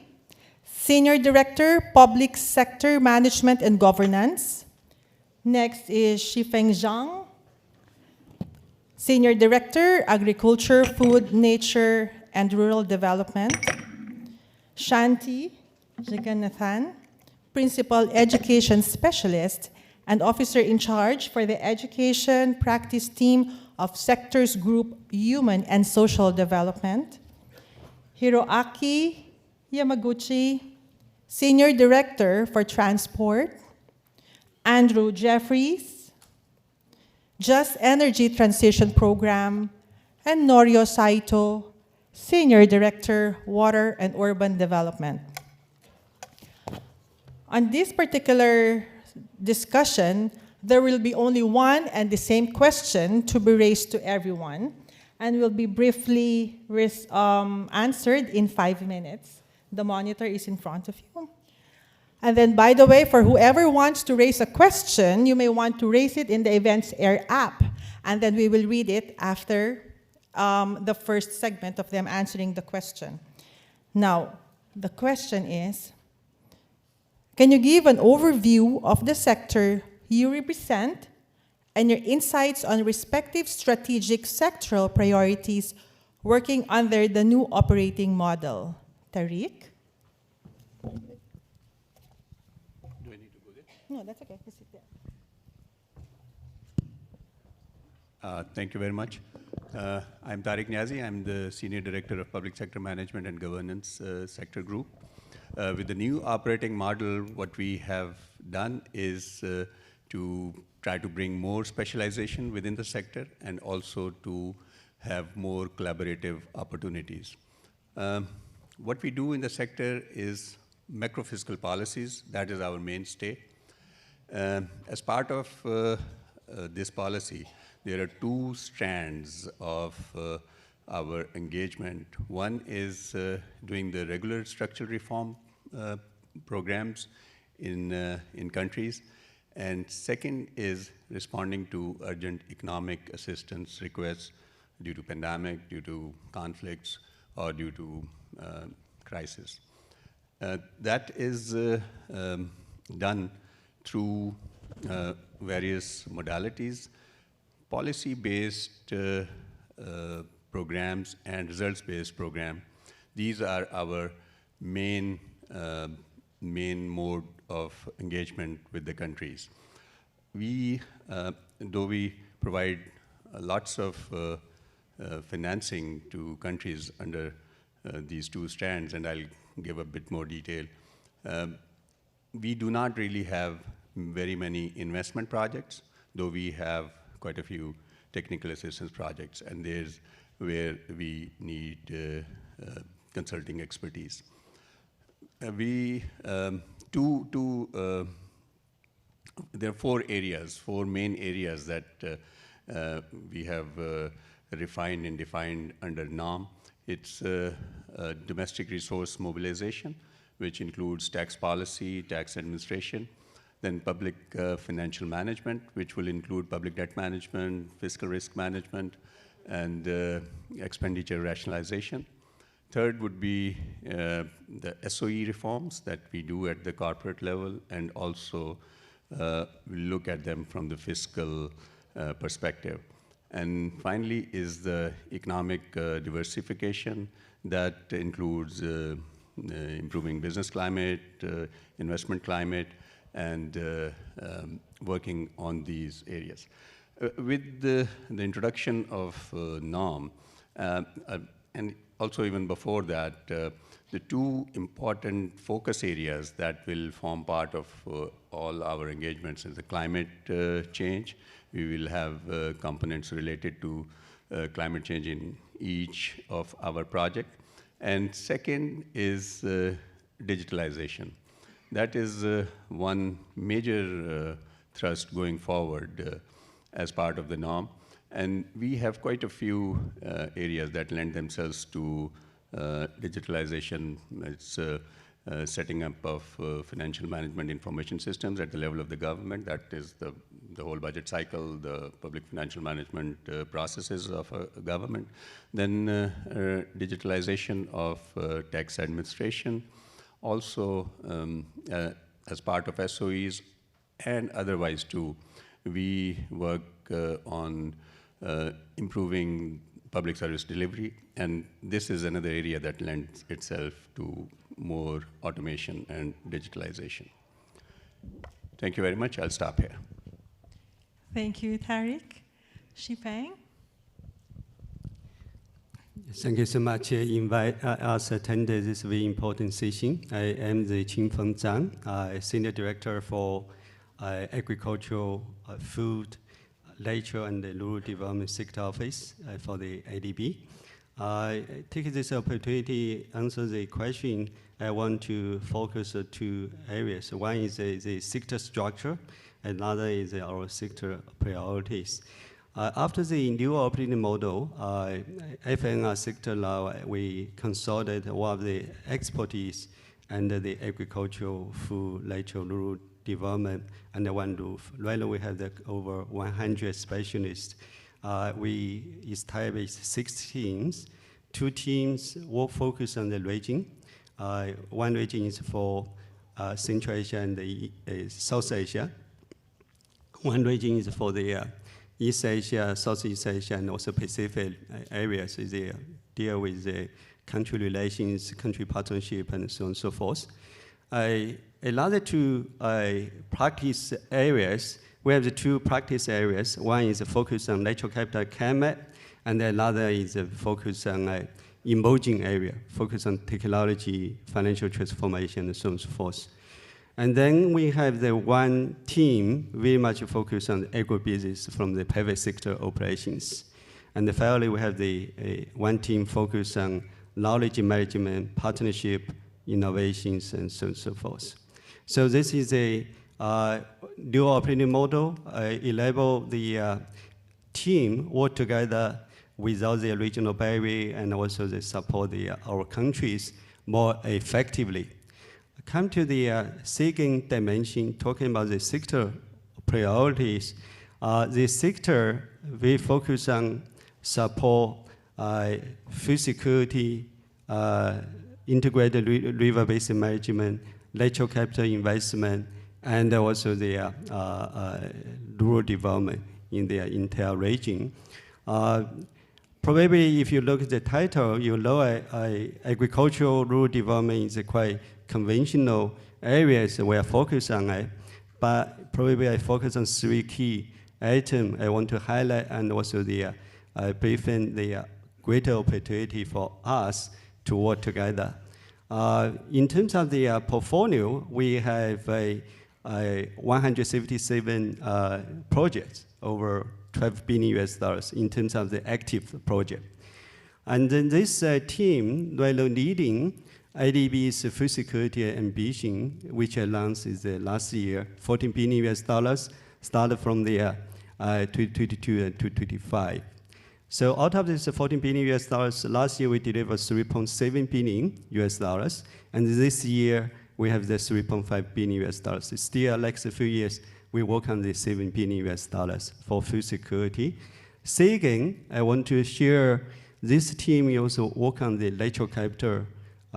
Senior Director, Public Sector Management and Governance. Next is Shifeng Zhang, Senior Director, Agriculture, Food, Nature, and Rural Development. Shanti Jagannathan, Principal Education Specialist and Officer in Charge for the Education Practice Team of Sectors Group Human and Social Development. Hiroaki Yamaguchi, Senior Director for Transport. Andrew Jeffries, Just Energy Transition Program. And Norio Saito, Senior Director, Water and Urban Development. On this particular discussion, there will be only one and the same question to be raised to everyone, and will be briefly answered in 5 minutes. The monitor is in front of you. And then, by the way, for whoever wants to raise a question, you may want to raise it in the Events Air app, and then we will read it after the first segment of them answering the question. Now, the question is, can you give an overview of the sector you represent and your insights on respective strategic sectoral priorities working under the new operating model? Tariq? Do I need to go there? No, that's okay. Just sit there. Thank you very much. I'm Tariq Niazi. I'm the Senior Director of Public Sector Management and Governance Sector Group. With the new operating model, what we have done is to try to bring more specialization within the sector and also to have more collaborative opportunities. What we do in the sector is macro-fiscal policies. That is our mainstay. As part of this policy, there are two strands of our engagement. One is doing the regular structural reform programs in countries, and second is responding to urgent economic assistance requests due to pandemic, due to conflicts, or due to crisis. That is done through various modalities. policy-based programs and results-based program, these are our main mode of engagement with the countries. Though we provide lots of financing to countries under these two strands, and I'll give a bit more detail, we do not really have very many investment projects, though we have quite a few technical assistance projects, and there's where we need consulting expertise. There are four main areas that we have refined and defined under NOM. It's domestic resource mobilization, which includes tax policy, tax administration, then public financial management, which will include public debt management, fiscal risk management, and expenditure rationalization. Third would be the SOE reforms that we do at the corporate level, and also we look at them from the fiscal perspective. And finally is the economic diversification that includes improving business climate, investment climate, and working on these areas. With the introduction of NOM, and also even before that, the two important focus areas that will form part of all our engagements is the climate change. We will have components related to climate change in each of our projects. And second is digitalization. That is one major thrust going forward as part of the NOM. And we have quite a few areas that lend themselves to digitalization. It's setting up of financial management information systems at the level of the government. That is the whole budget cycle, the public financial management processes of a government. Then digitalization of tax administration. Also, as part of SOEs and otherwise too, we work on improving public service delivery, and this is another area that lends itself to more automation and digitalization. Thank you very much. I'll stop here. Thank you, Tariq. Shipeng? Thank you so much. Invite us to attend this very important session. I am the Qingfeng Zhang, Senior Director for Agricultural, Food, Nature and the Rural Development Sector Office for the ADB. I take this opportunity to answer the question. I want to focus on two areas. One is the sector structure, another is our sector priorities. After the new operating model, FNR sector law, we consulted one of the expertise under the agricultural, food, nature, rural development under one roof. Right now we have over 100 specialists. We established 6 teams. 2 teams will focus on the region. One region is for Central Asia and South Asia. One region is for the East Asia, Southeast Asia, and also Pacific areas. They deal with the country relations, country partnership, and so on and so forth. Another 2 practice areas, we have the 2 practice areas. One is a focus on natural capital climate, and another is a focus on emerging area, focus on technology, financial transformation, and so on and so forth. And then we have the one team very much focused on agribusiness from the private sector operations. And finally, we have the one team focused on knowledge management, partnership, innovations, and so on and so forth. So this is a new operating model. Enable the team work together without the regional barrier, and also they support our countries more effectively. Come to the second dimension, talking about the sector priorities. The sector, we focus on support food security, integrated river basin management, natural capital investment, and also the rural development. in their entire region. Probably if you look at the title, you know agricultural rural development is a quite conventional areas we are focused on it, but probably I focus on 3 key items I want to highlight, and also the briefing the greater opportunity for us to work together. In terms of the portfolio, we have 177 projects over $12 billion in terms of the active project. And then this team, while leading ADB's food security ambition, which announced last year, $14 billion, started from the 2022 and 2025. So out of this $14 billion, last year we delivered $3.7 billion, and this year we have the $3.5 billion. It's still, like a few years, we work on the $7 billion for food security. Second, I want to share this team also work on the natural capital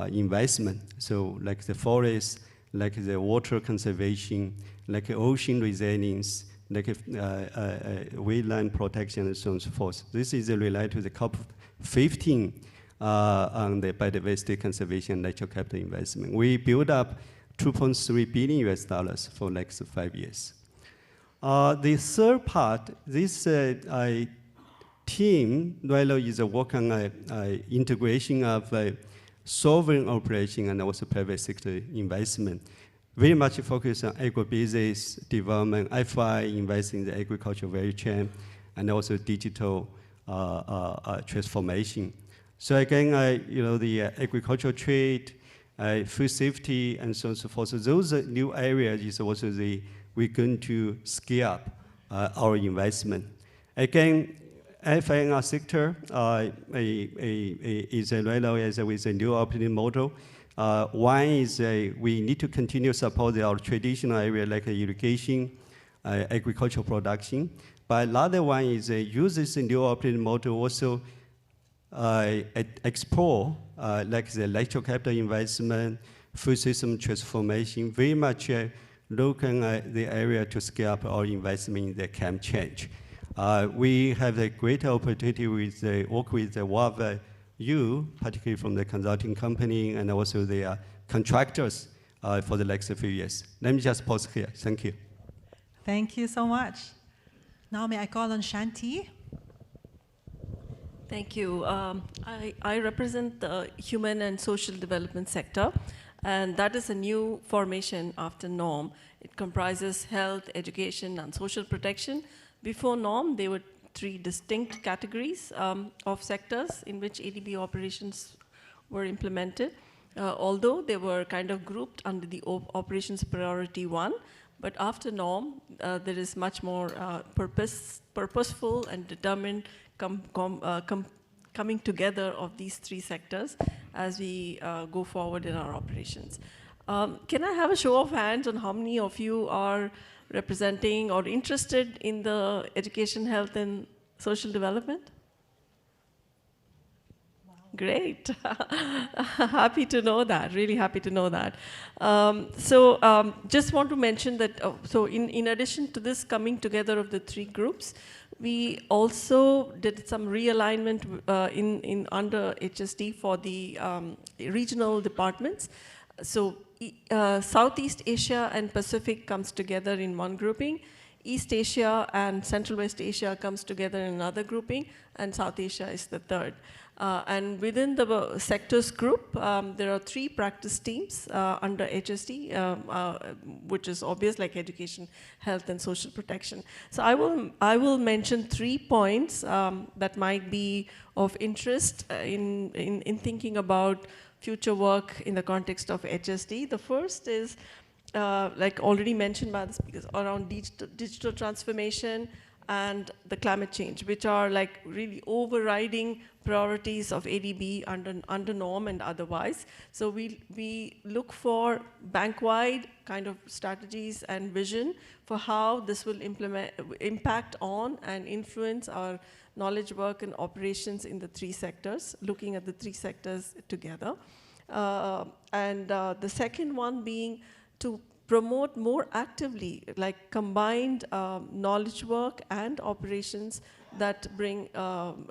investment. So like the forest, like the water conservation, like ocean resilience, like wetland protection, and so on and so forth. This is related to the COP15 on the biodiversity conservation and natural capital investment. We built up $2.3 billion for next 5 years. The third part, this team really is working on integration of sovereign operation and also private sector investment. Very much focused on agribusiness development, FI, investing in the agricultural value chain, and also digital transformation. So again, the agricultural trade, food safety, and so on and so forth. So those new areas is also we're going to scale up our investment. Again, FI in our sector is really with a new operating model. One is we need to continue to support our traditional area like irrigation, agricultural production. But another one is use this new operating model also explore like the natural capital investment, food system transformation, very much looking at the area to scale up our investment in the climate change. We have a great opportunity with work with the WAV particularly from the consulting company and also the contractors for the next few years. Let me just pause here. Thank you. Thank you so much. Now may I call on Shanti? Thank you. I represent the human and social development sector, and that is a new formation after NORM. It comprises health, education, and social protection. Before NORM, there were 3 distinct categories of sectors in which ADB operations were implemented, although they were kind of grouped under the operations priority 1. But after NORM, there is much more purposeful and determined coming together of these 3 sectors as we go forward in our operations. Can I have a show of hands on how many of you are representing or interested in the education, health, and social development? Wow. Great. Happy to know that, really happy to know that. Just want to mention that, so in addition to this coming together of the 3 groups, we also did some realignment under HSD for the regional departments. So Southeast Asia and Pacific comes together in one grouping, East Asia and Central West Asia comes together in another grouping, and South Asia is the third. And within the sectors group, there are 3 practice teams under HSD, which is obvious, like education, health, and social protection. So I will mention 3 points that might be of interest in thinking about future work in the context of HSD. The first is, like already mentioned by the speakers, around digital transformation and the climate change, which are like really overriding priorities of ADB under NORM and otherwise. So we look for bank-wide kind of strategies and vision for how this will impact on and influence our knowledge work and operations in the 3 sectors, looking at the 3 sectors together. The second one being to promote more actively, like combined knowledge work and operations that bring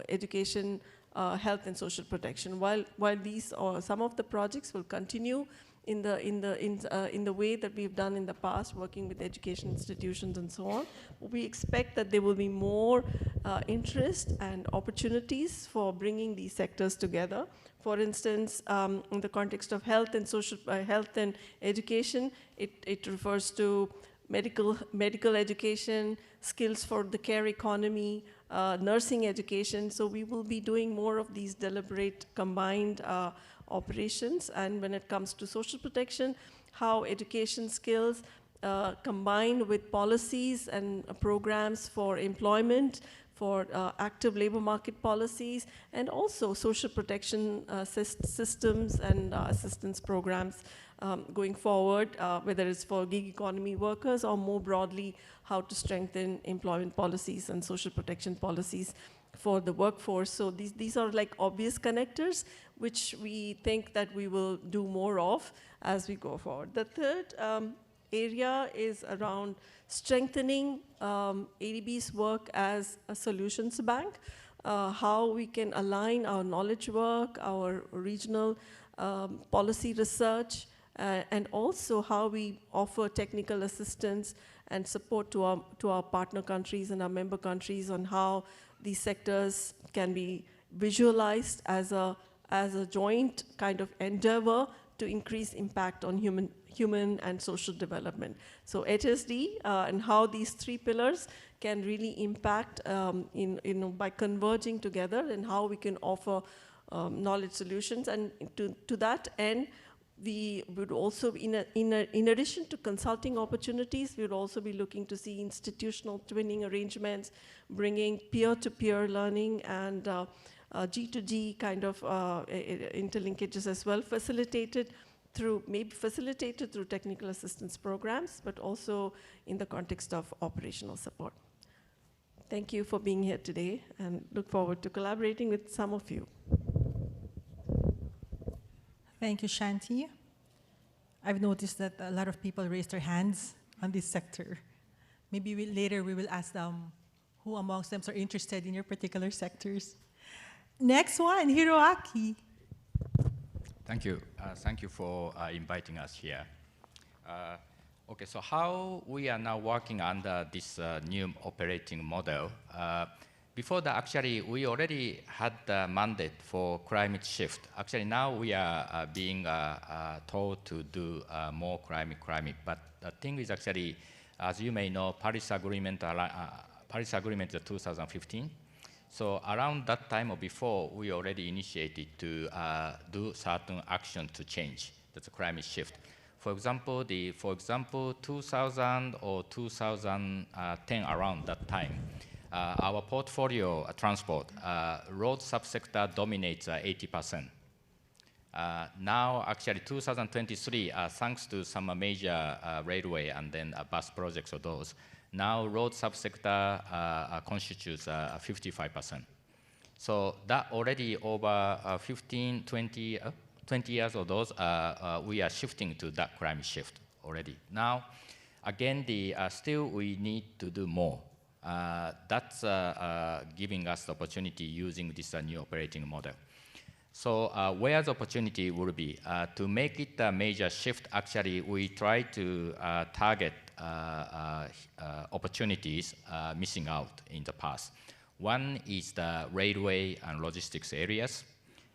education, health, and social protection. While these some of the projects will continue in the way that we've done in the past, working with education institutions and so on, we expect that there will be more interest and opportunities for bringing these sectors together. For instance, in the context of health and social health and education, it refers to medical education, skills for the care economy, nursing education. So we will be doing more of these deliberate combined operations. And when it comes to social protection, how education skills combined with policies and programs for employment, for active labor market policies, and also social protection systems and assistance programs going forward, whether it's for gig economy workers or more broadly, how to strengthen employment policies and social protection policies for the workforce. So these are like obvious connectors, which we think that we will do more of as we go forward. The third area is around strengthening ADB's work as a solutions bank, how we can align our knowledge work, our regional policy research, and also how we offer technical assistance and support to our partner countries and our member countries on how these sectors can be visualized as a joint kind of endeavor to increase impact on human and social development. So HSD and how these three pillars can really impact by converging together, and how we can offer knowledge solutions. And to that end, we would also, in addition to consulting opportunities, we would also be looking to see institutional twinning arrangements, bringing peer-to-peer learning and G2G kind of interlinkages as well, facilitated through technical assistance programs, but also in the context of operational support. Thank you for being here today, and look forward to collaborating with some of you. Thank you, Shanti. I've noticed that a lot of people raised their hands on this sector. Maybe later we will ask them who amongst them are interested in your particular sectors. Next one, Hiroaki. Thank you. Thank you for inviting us here. Okay, so how we are now working under this new operating model. Before that, actually, we already had the mandate for climate shift. Actually, now we are being told to do more climate. But the thing is actually, as you may know, Paris Agreement is 2015. So around that time or before, we already initiated to do certain action to change. That's a climate shift. For example, 2000 or 2010, around that time, our portfolio transport, road subsector dominates 80%. Now, actually, 2023, thanks to some major railway and then bus projects or those, now road subsector constitutes 55%. So that already over 20 years or those, we are shifting to that climate shift already. Now, again, still we need to do more. That's giving us the opportunity using this new operating model. So where the opportunity will be to make it a major shift, actually, we try to target opportunities missing out in the past. One is the railway and logistics areas.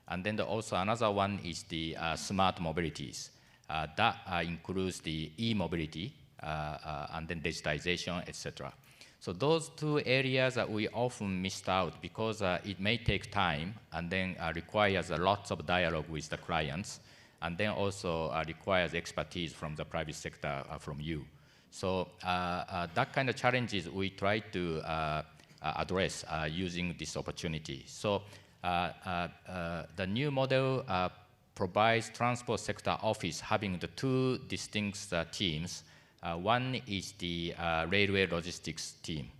And then also another one is the smart mobilities. That includes the e-mobility and then digitization, etc. So those two areas that we often missed out because it may take time and then requires lots of dialogue with the clients, and then also requires expertise from the private sector from you. So that kind of challenges we try to address using this opportunity. So the new model provides transport sector office having the two distinct teams. One is the railway logistics team,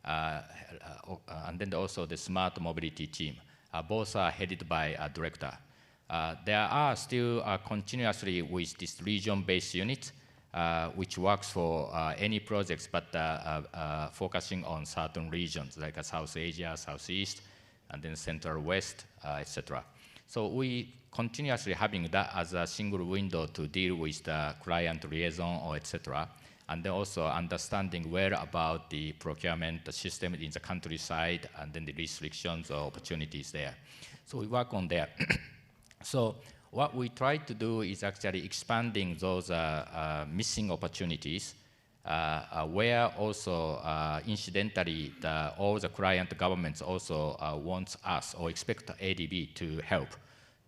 and then also the smart mobility team. Both are headed by a director. There are still continuously with this region-based unit, which works for any projects, but focusing on certain regions like South Asia, Southeast, and then Central West, etc. So we continuously having that as a single window to deal with the client liaison or etc. And then also understanding where about the procurement system in the countryside and then the restrictions or opportunities there. So we work on there. So what we try to do is actually expanding those missing opportunities where also incidentally all the client governments also wants us or expect ADB to help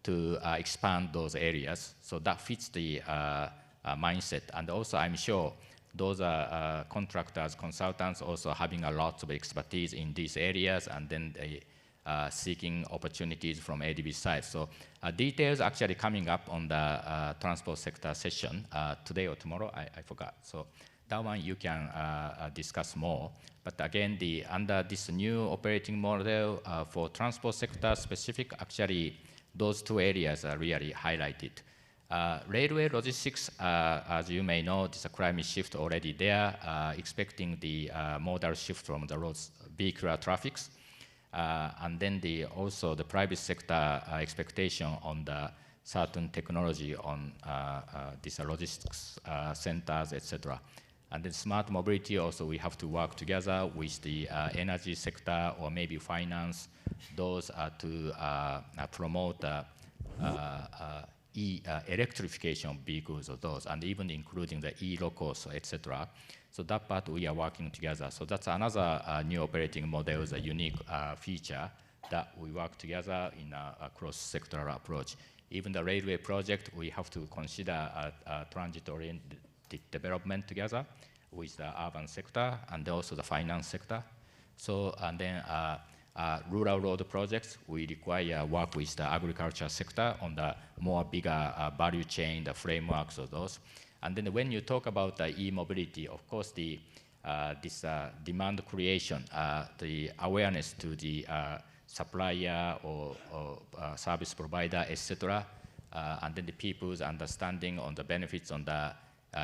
to expand those areas. So that fits the mindset. And also I'm sure those contractors, consultants also having a lot of expertise in these areas, and then they seeking opportunities from ADB side. So details actually coming up on the transport sector session today or tomorrow, I forgot. So that one you can discuss more. But again, under this new operating model for transport sector specific, actually those two areas are really highlighted. Railway logistics, as you may know, there's a climate shift already there, expecting the modal shift from the roads, vehicular traffics. And then also the private sector expectation on the certain technology on these logistics centers, etc. And then smart mobility also we have to work together with the energy sector or maybe finance, those to promote electrification of vehicles of those, and even including the e-locos, etc. So that part we are working together. So that's another new operating model, is a unique feature that we work together in a cross-sectoral approach. Even the railway project, we have to consider a transit-oriented development together with the urban sector and also the finance sector. So, and then rural road projects, we require work with the agriculture sector on the more bigger value chain, the frameworks of those. And then when you talk about the e-mobility, of course, this demand creation, the awareness to the supplier or service provider, etc., and then the people's understanding on the benefits on the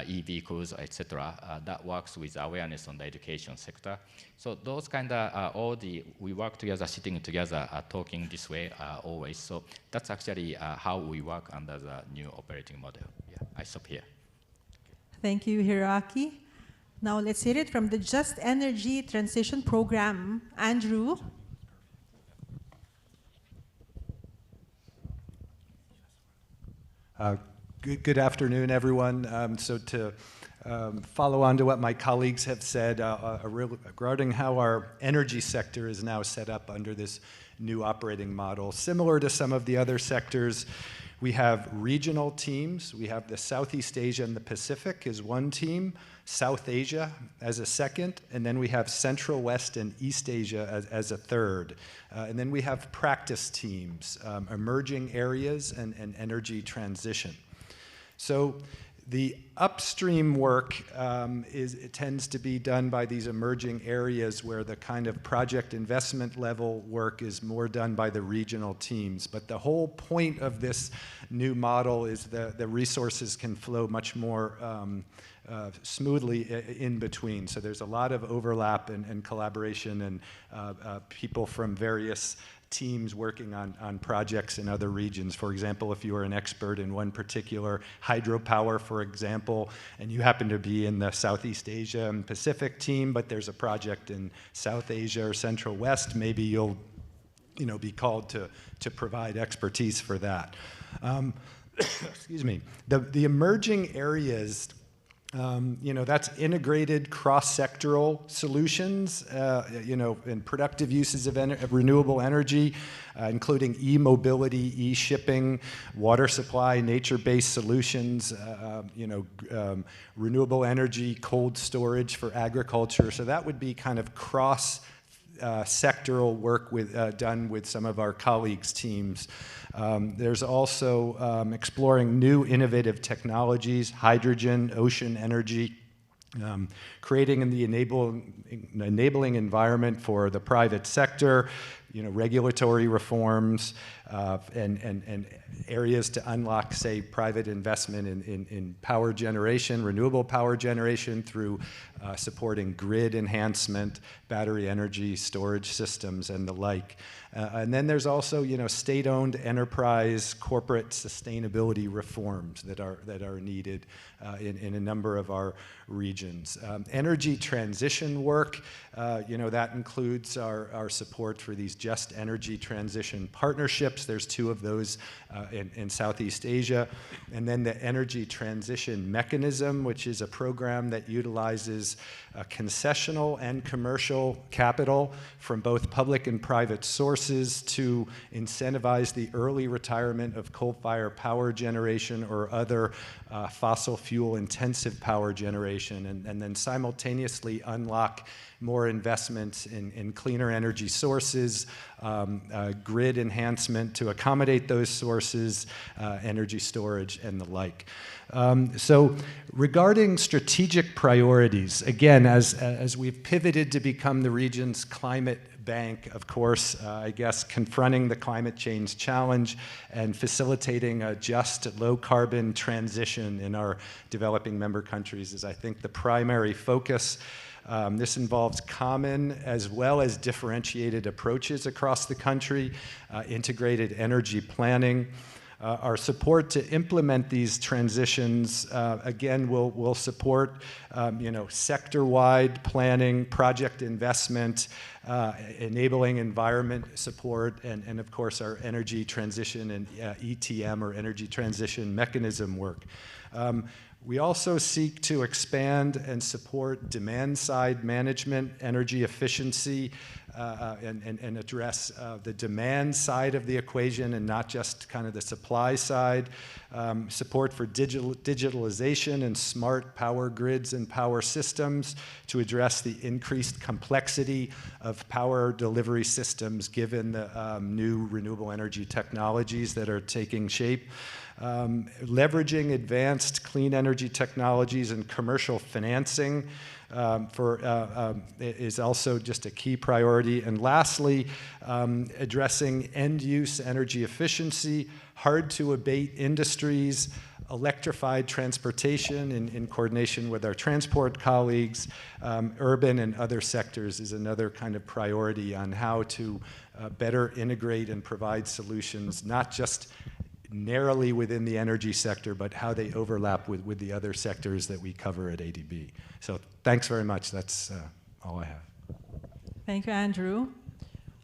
e-vehicles, etc., that works with awareness on the education sector. So those kind of, we work together, sitting together, talking this way always. So that's actually how we work under the new operating model. Yeah, I stop here. Thank you, Hiroaki. Now let's hear it from the Just Energy Transition Program. Andrew. Good afternoon, everyone. So to follow on to what my colleagues have said regarding how our energy sector is now set up under this new operating model. Similar to some of the other sectors, we have regional teams. We have the Southeast Asia and the Pacific as one team, South Asia as a second, and then we have Central West and East Asia as a third. And then we have practice teams, emerging areas and energy transition. So the upstream work it tends to be done by these emerging areas where the kind of project investment level work is more done by the regional teams. But the whole point of this new model is the resources can flow much more smoothly in between. So there's a lot of overlap and collaboration and people from various teams working on projects in other regions. For example, if you are an expert in one particular hydropower, for example, and you happen to be in the Southeast Asia and Pacific team, but there's a project in South Asia or Central West, maybe you'll be called to provide expertise for that. Excuse me. The emerging areas, that's integrated cross-sectoral solutions, and productive uses of renewable energy, including e-mobility, e-shipping, water supply, nature-based solutions, renewable energy, cold storage for agriculture. So that would be kind of sectoral work done with some of our colleagues' teams. There's also exploring new innovative technologies, hydrogen, ocean energy, creating the enabling environment for the private sector, regulatory reforms and areas to unlock, say, private investment in power generation, renewable power generation through supporting grid enhancement, battery energy storage systems, and the like. And then there's also, state-owned enterprise corporate sustainability reforms that are needed in a number of our regions. Energy transition work, that includes our support for these just energy transition partnerships. There's 2 of those in Southeast Asia. And then the energy transition mechanism, which is a program that utilizes concessional and commercial capital from both public and private sources to incentivize the early retirement of coal-fired power generation or other fossil fuel intensive power generation, and then simultaneously unlock more investments in cleaner energy sources, grid enhancement to accommodate those sources, energy storage, and the like. So regarding strategic priorities, again, as we've pivoted to become the region's climate bank, of course, I guess confronting the climate change challenge and facilitating a just low-carbon transition in our developing member countries is, I think, the primary focus. This involves common as well as differentiated approaches across the country, integrated energy planning. Our support to implement these transitions, again, will support sector-wide planning, project investment, enabling environment support, and of course our energy transition and ETM or energy transition mechanism work. We also seek to expand and support demand-side management, energy efficiency, and address the demand side of the equation and not just kind of the supply side. Support for digitalization and smart power grids and power systems to address the increased complexity of power delivery systems given the new renewable energy technologies that are taking shape. Leveraging advanced clean energy technologies and commercial financing is also just a key priority. And lastly, addressing end-use energy efficiency, hard-to-abate industries, electrified transportation in coordination with our transport colleagues, urban and other sectors is another kind of priority on how to better integrate and provide solutions, not just narrowly within the energy sector, but how they overlap with the other sectors that we cover at ADB. So thanks very much. That's all I have. Thank you, Andrew.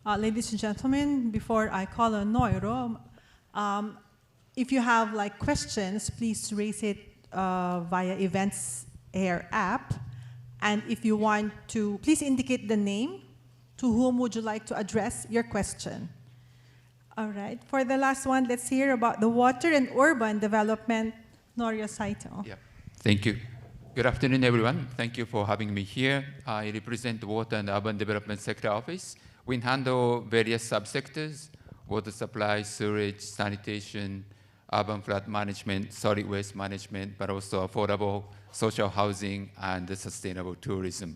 Ladies and gentlemen, before I call on Noiro, if you have questions, please raise it via Events Air app. And if you want to, please indicate the name. To whom would you like to address your question? All right. For the last one, let's hear about the water and urban development, Norio Saito. Yeah. Thank you. Good afternoon, everyone. Thank you for having me here. I represent the Water and Urban Development Sector Office. We handle various subsectors: water supply, sewage, sanitation, urban flood management, solid waste management, but also affordable social housing and sustainable tourism.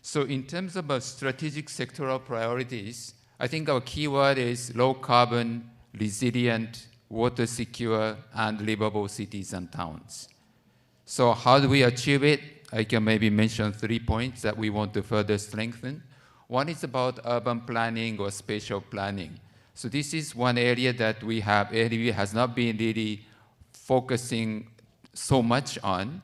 So in terms of strategic sectoral priorities, I think our key word is low carbon, resilient, water secure, and livable cities and towns. So how do we achieve it? I can maybe mention 3 points that we want to further strengthen. One is about urban planning or spatial planning. So this is one area that ADB has not been really focusing so much on.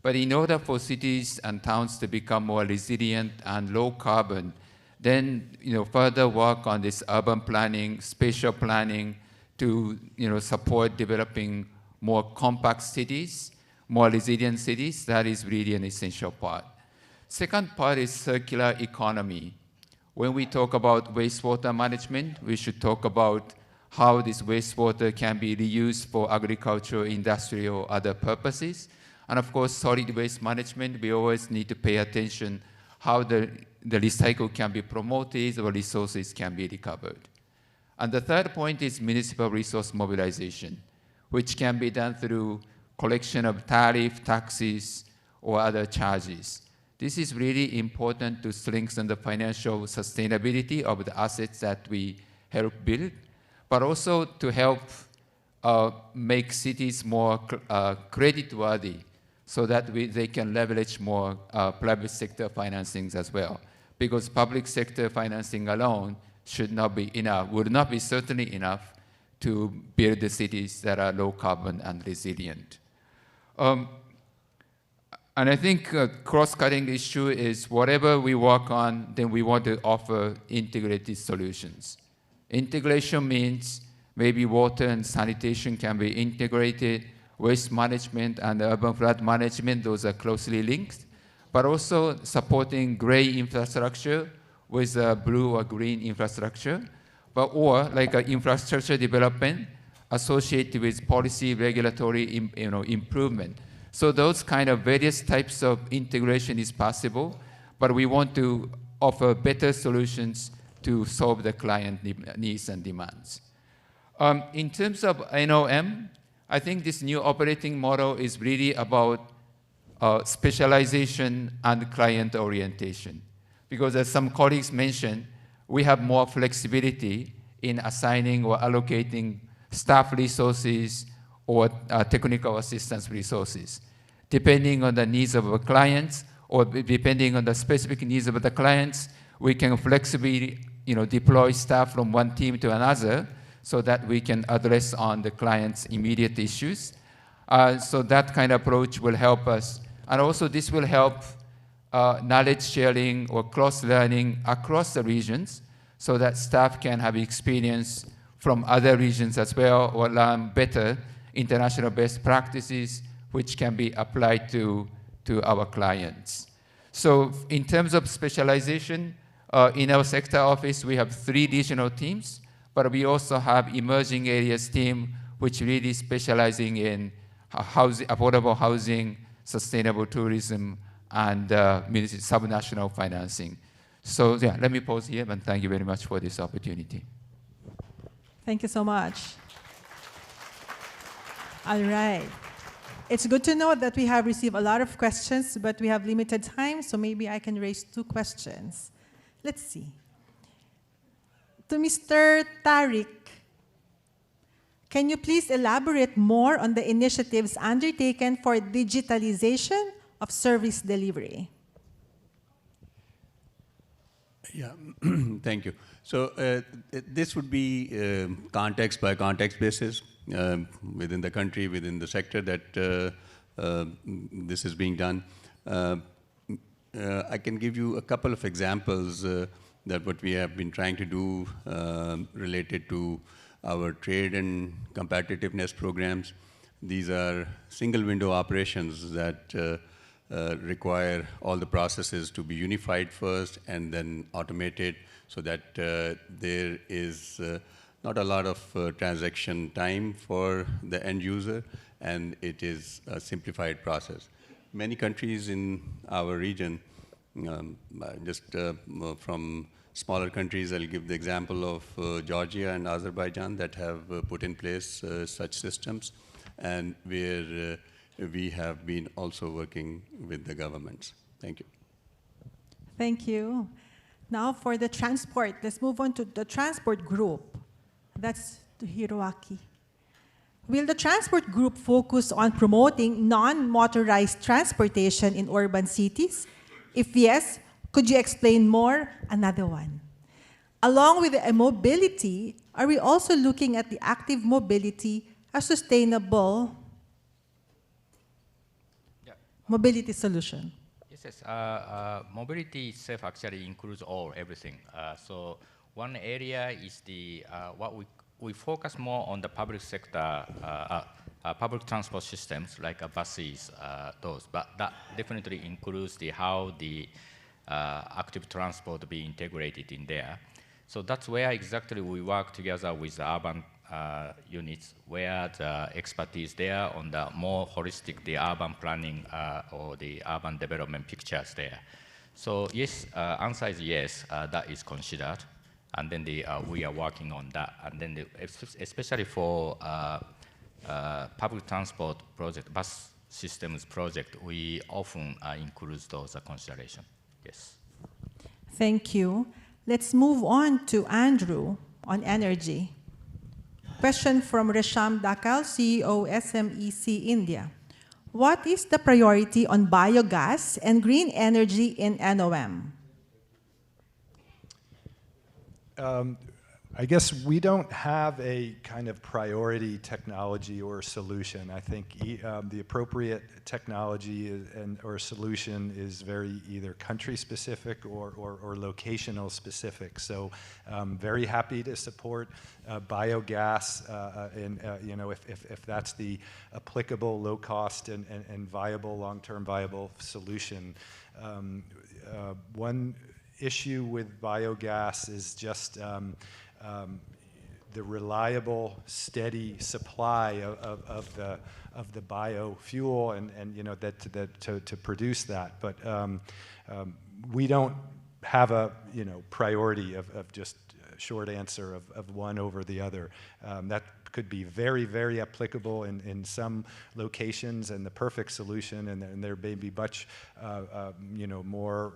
But in order for cities and towns to become more resilient and low carbon, then further work on this urban planning, spatial planning to support developing more compact cities, more resilient cities. That is really an essential part. Second part is circular economy. When we talk about wastewater management, we should talk about how this wastewater can be reused for agricultural, industrial, or other purposes. And of course, solid waste management, we always need to pay attention how the recycle can be promoted or resources can be recovered. And the third point is municipal resource mobilization, which can be done through collection of tariff, taxes, or other charges. This is really important to strengthen the financial sustainability of the assets that we help build, but also to help make cities more credit-worthy so that they can leverage more private sector financings as well. Because public sector financing alone should not be enough, would not be certainly enough to build the cities that are low carbon and resilient. And I think a cross-cutting issue is whatever we work on, then we want to offer integrated solutions. Integration means maybe water and sanitation can be integrated, waste management and urban flood management, those are closely linked, but also supporting gray infrastructure with blue or green infrastructure, or like infrastructure development associated with policy regulatory improvement. So those kind of various types of integration is possible, but we want to offer better solutions to solve the client needs and demands. In terms of NOM, I think this new operating model is really about specialization and client orientation. Because as some colleagues mentioned, we have more flexibility in assigning or allocating staff resources or technical assistance resources. Depending on the needs of our clients or depending on the specific needs of the clients, we can flexibly deploy staff from one team to another so that we can address on the client's immediate issues. So that kind of approach will help us. And also this will help knowledge sharing or cross-learning across the regions so that staff can have experience from other regions as well or learn better international best practices which can be applied to our clients. So in terms of specialization, in our sector office, we have 3 regional teams, but we also have emerging areas team, which really specializing in affordable housing, sustainable tourism, and subnational financing. So yeah, let me pause here, and thank you very much for this opportunity. Thank you so much. All right. It's good to know that we have received a lot of questions, but we have limited time, so maybe I can raise 2 questions. Let's see. To Mr. Tariq, can you please elaborate more on the initiatives undertaken for digitalization of service delivery? Yeah, thank you. So this would be context by context basis within the country, within the sector that this is being done. I can give you a couple of examples that what we have been trying to do related to our trade and competitiveness programs. These are single window operations that require all the processes to be unified first and then automated so that there is not a lot of transaction time for the end user, and it is a simplified process. Many countries in our region, from smaller countries, I'll give the example of Georgia and Azerbaijan that have put in place such systems, and where we have been also working with the governments. Thank you. Thank you. Now for the transport, let's move on to the transport group. That's to Hiroaki. Will the transport group focus on promoting non-motorized transportation in urban cities? If yes, could you explain more? Another one. Along with the mobility, are we also looking at the active mobility as sustainable mobility solution? Yes. Mobility itself actually includes everything. So one area is the what we focus more on the public sector, public transport systems like buses, those. But that definitely includes how the active transport be integrated in there. So that's where exactly we work together with the urban units, where the expertise there on the more holistic, the urban planning or the urban development pictures there. So yes, answer is yes, that is considered. And then we are working on that. And then especially for public transport project, bus systems project, we often include those considerations. Yes. Thank you. Let's move on to Andrew on energy. Question from Resham Dakal, CEO SMEC India. What is the priority on biogas and green energy in NOM? I guess we don't have a kind of priority technology or solution. I think the appropriate technology or solution is very either country specific or locational specific. So very happy to support biogas if that's the applicable low cost and viable, long-term viable solution. One issue with biogas is just the reliable, steady supply of the biofuel and to produce that. But we don't have a priority of just short answer of one over the other. That could be very, very applicable in some locations and the perfect solution, and there may be much more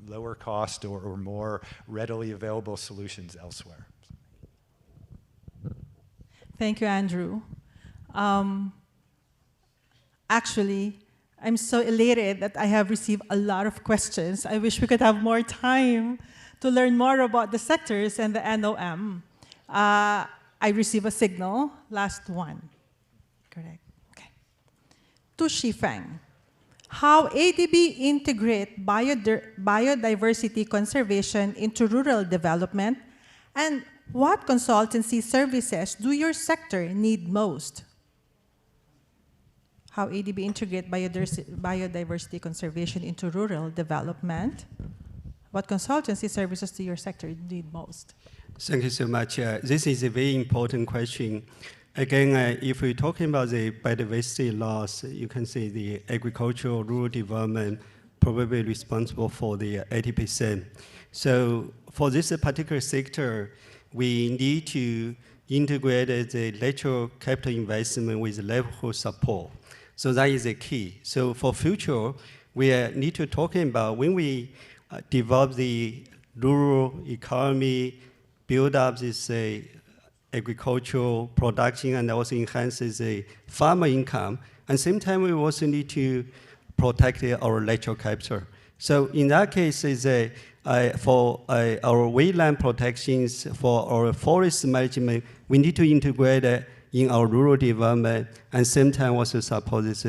lower cost or more readily available solutions elsewhere. Thank you, Andrew. Actually, I'm so elated that I have received a lot of questions. I wish we could have more time to learn more about the sectors and the NOM. I received a signal, last one. Correct. Okay. To Shifeng. How ADB integrate biodiversity conservation into rural development, and what consultancy services do your sector need most? How ADB integrate biodiversity conservation into rural development, what consultancy services do your sector need most? Thank you so much. This is a very important question. Again, if we're talking about the biodiversity loss, you can see the agricultural rural development probably responsible for the 80%. So for this particular sector, we need to integrate the natural capital investment with livelihood support. So that is the key. So for future, we need to talk about when we develop the rural economy, build up this agricultural production, and also enhances the farmer income. And same time, we also need to protect our natural capital. So in that case, for our wetland protections, for our forest management, we need to integrate it in our rural development, and same time also support this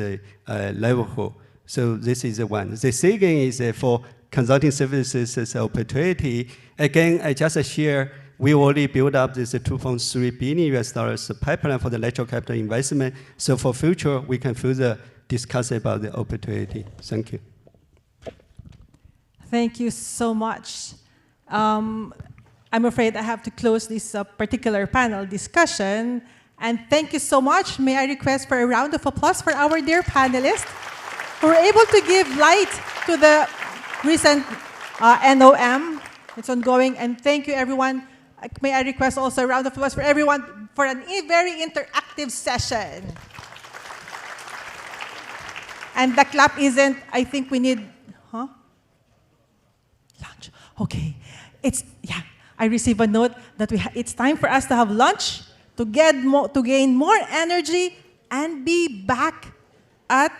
livelihood. So this is the one. The second is for consulting services as opportunity. Again, I just share, we already built up this $2.3 billion pipeline for the natural capital investment. So for future, we can further discuss about the opportunity. Thank you. Thank you so much. I'm afraid I have to close this particular panel discussion. And thank you so much. May I request for a round of applause for our dear panelists who were able to give light to the recent NOM. It's ongoing. And thank you, everyone. May I request also a round of applause for everyone for a very interactive session. And the clap isn't, I think we need, lunch. Okay. I received a note that it's time for us to have lunch to gain more energy and be back at,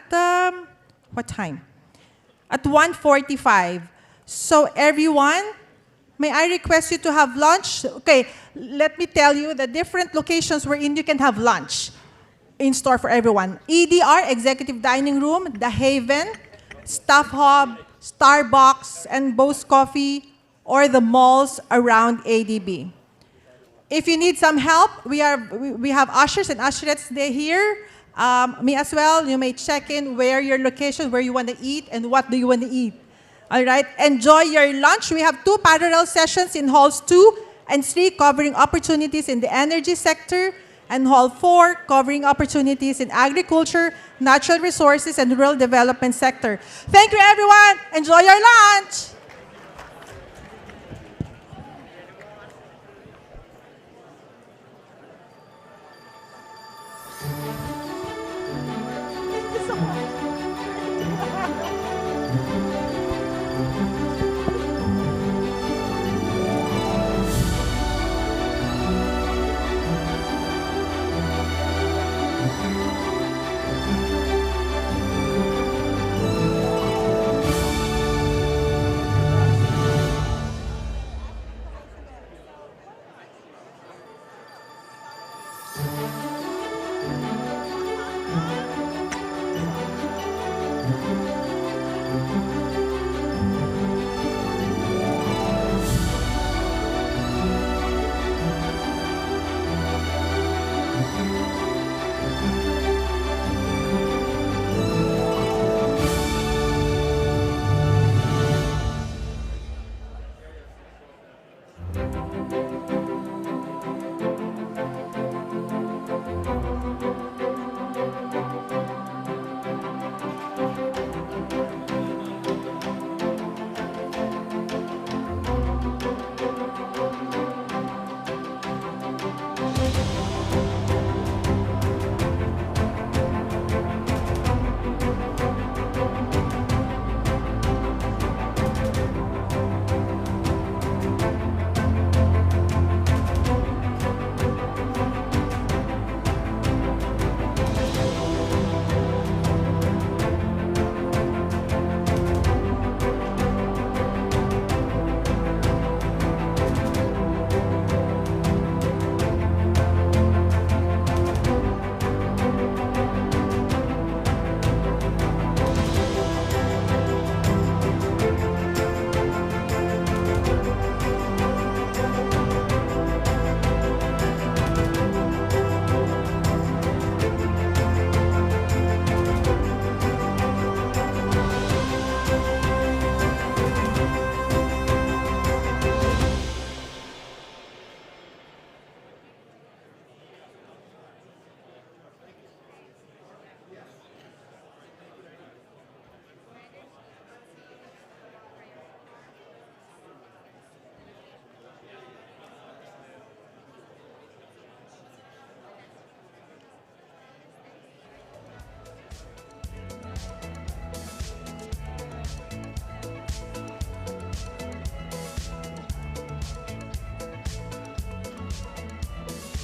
what time? At 1:45. So everyone, may I request you to have lunch? Okay, let me tell you the different locations wherein you can have lunch in store for everyone. EDR, Executive Dining Room, The Haven, Staff Hub, Starbucks, and Bose Coffee, or the malls around ADB. If you need some help, we have ushers and usherettes here. Me as well, you may check in where your location, where you want to eat, and what do you want to eat. All right, enjoy your lunch. We have 2 parallel sessions in halls 2 and 3 covering opportunities in the energy sector, and hall 4 covering opportunities in agriculture, natural resources, and rural development sector. Thank you, everyone. Enjoy your lunch.